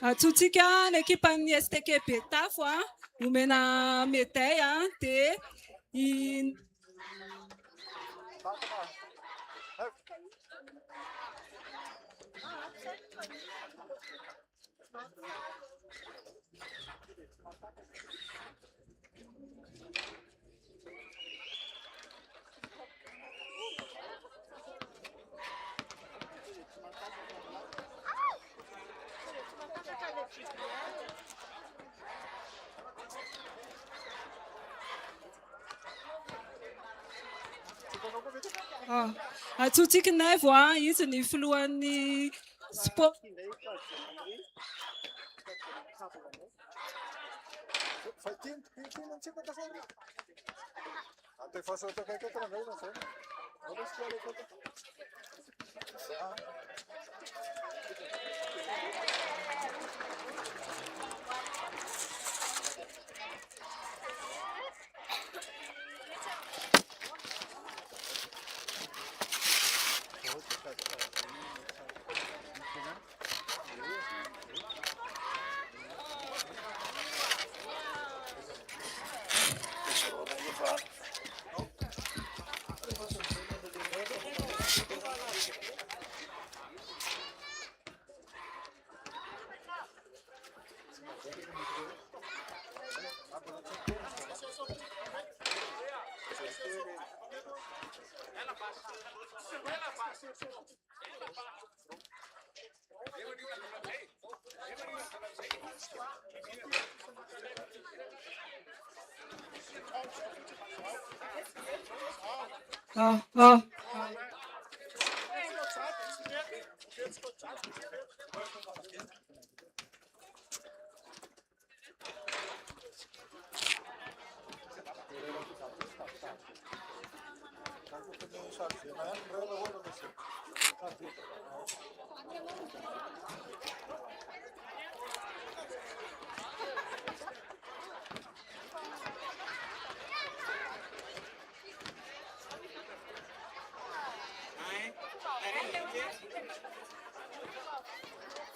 Atsotsika ny ekipan'ny STK Betafo omena médaille dia Atsotsikinay vo izy ny filohan'ny sport.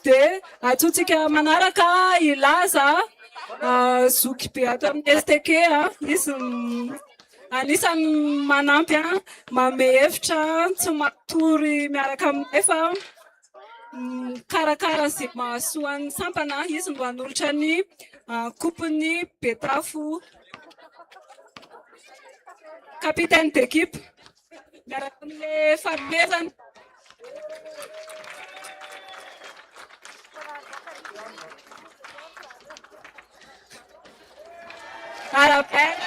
Dia atsotsika manaraka ilaza zoky be ato amin'ny STK izy anisany manampy manome hevitra tsy matory miaraka aminay fa karakara izay mahasoan'ny sampana izy mba hanolotra ny coupe-ny Betafo capitaine d'équipe miaraka amin'ilay fanomezany. Arapela.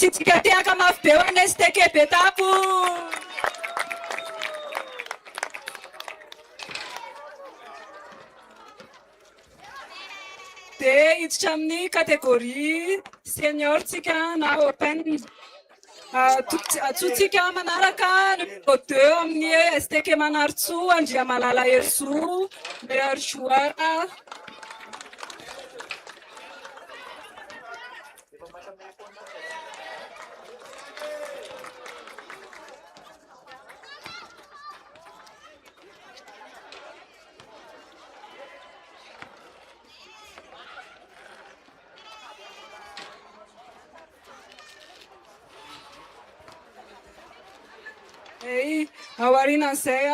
Sitsika tiaka mafy be ho an'ny STK Betafo. Dia hiditra amin'ny kategoria senior tsika na open. Atsotsika manaraka numéro 2 amin'ny STK Manaritsoa Andriamalala Herzou meilleur joueur. Aorianan'izay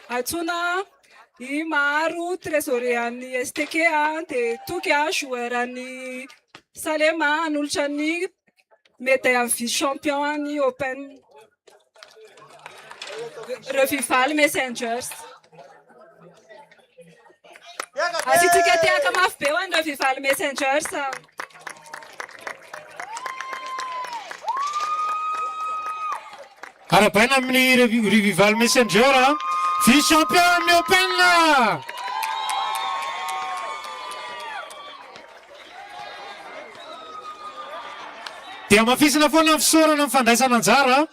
atsona i maro trésorier-an'ny STK dia toky joueur-an'ny Salema hanolotra ny médaille amin'ny vice champion ny Open Revival Messengers. Asitsika tiaka mafy be ho an'ny Revival Messengers. Arabaina amin'ny Revival Messenger vice champion amin'ny Open. Dia mafisina foana fisaorana amin'ny fandraisana anjara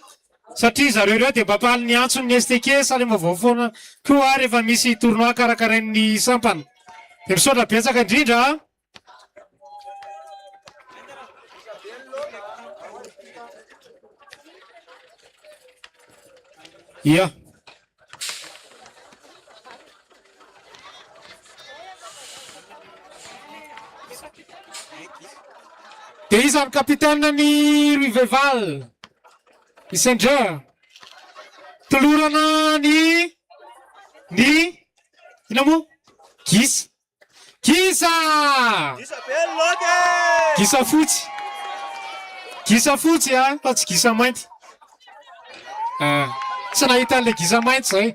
satria zareo ireo dia mampaly ny antson'ny STK Salema vaofoana koa rehefa misy tournoi karakarain'ny sampana. Dia misaotra betsaka indrindra. Ia. Dia izy amin'ny kapitena ny Revival Messenger tolorana ny ina moa Gisa Gisa fotsy fa tsy Gisa mainty. Tsy nahita an'ilay Gisa mainty zay.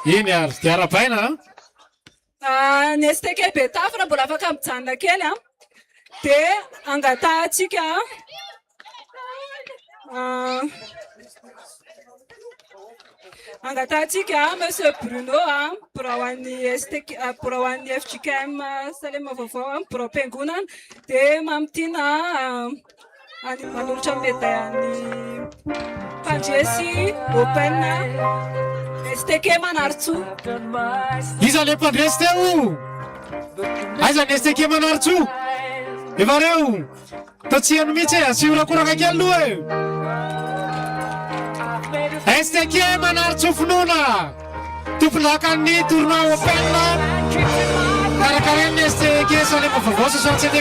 Iny ary dia arabaina. Ny STK Betafra mbola afaka mijanona kely dia angatahantsika Monsieur Bruno pour ho an'ny STK pour ho an'ny FJKM Salema vaovao pour am-piangonana dia mamitina manolotra médaille an'ny mpandresy Open STK Manartso. Iza le mpandresy teo? Aiza ny STK Manartso? Efa reo tatsiano mihitsy asihorakoraka kely aloha STK Manartso finoana tompon'akan'ny tournoi Open karakarain'ny STK Salema vaovao 67.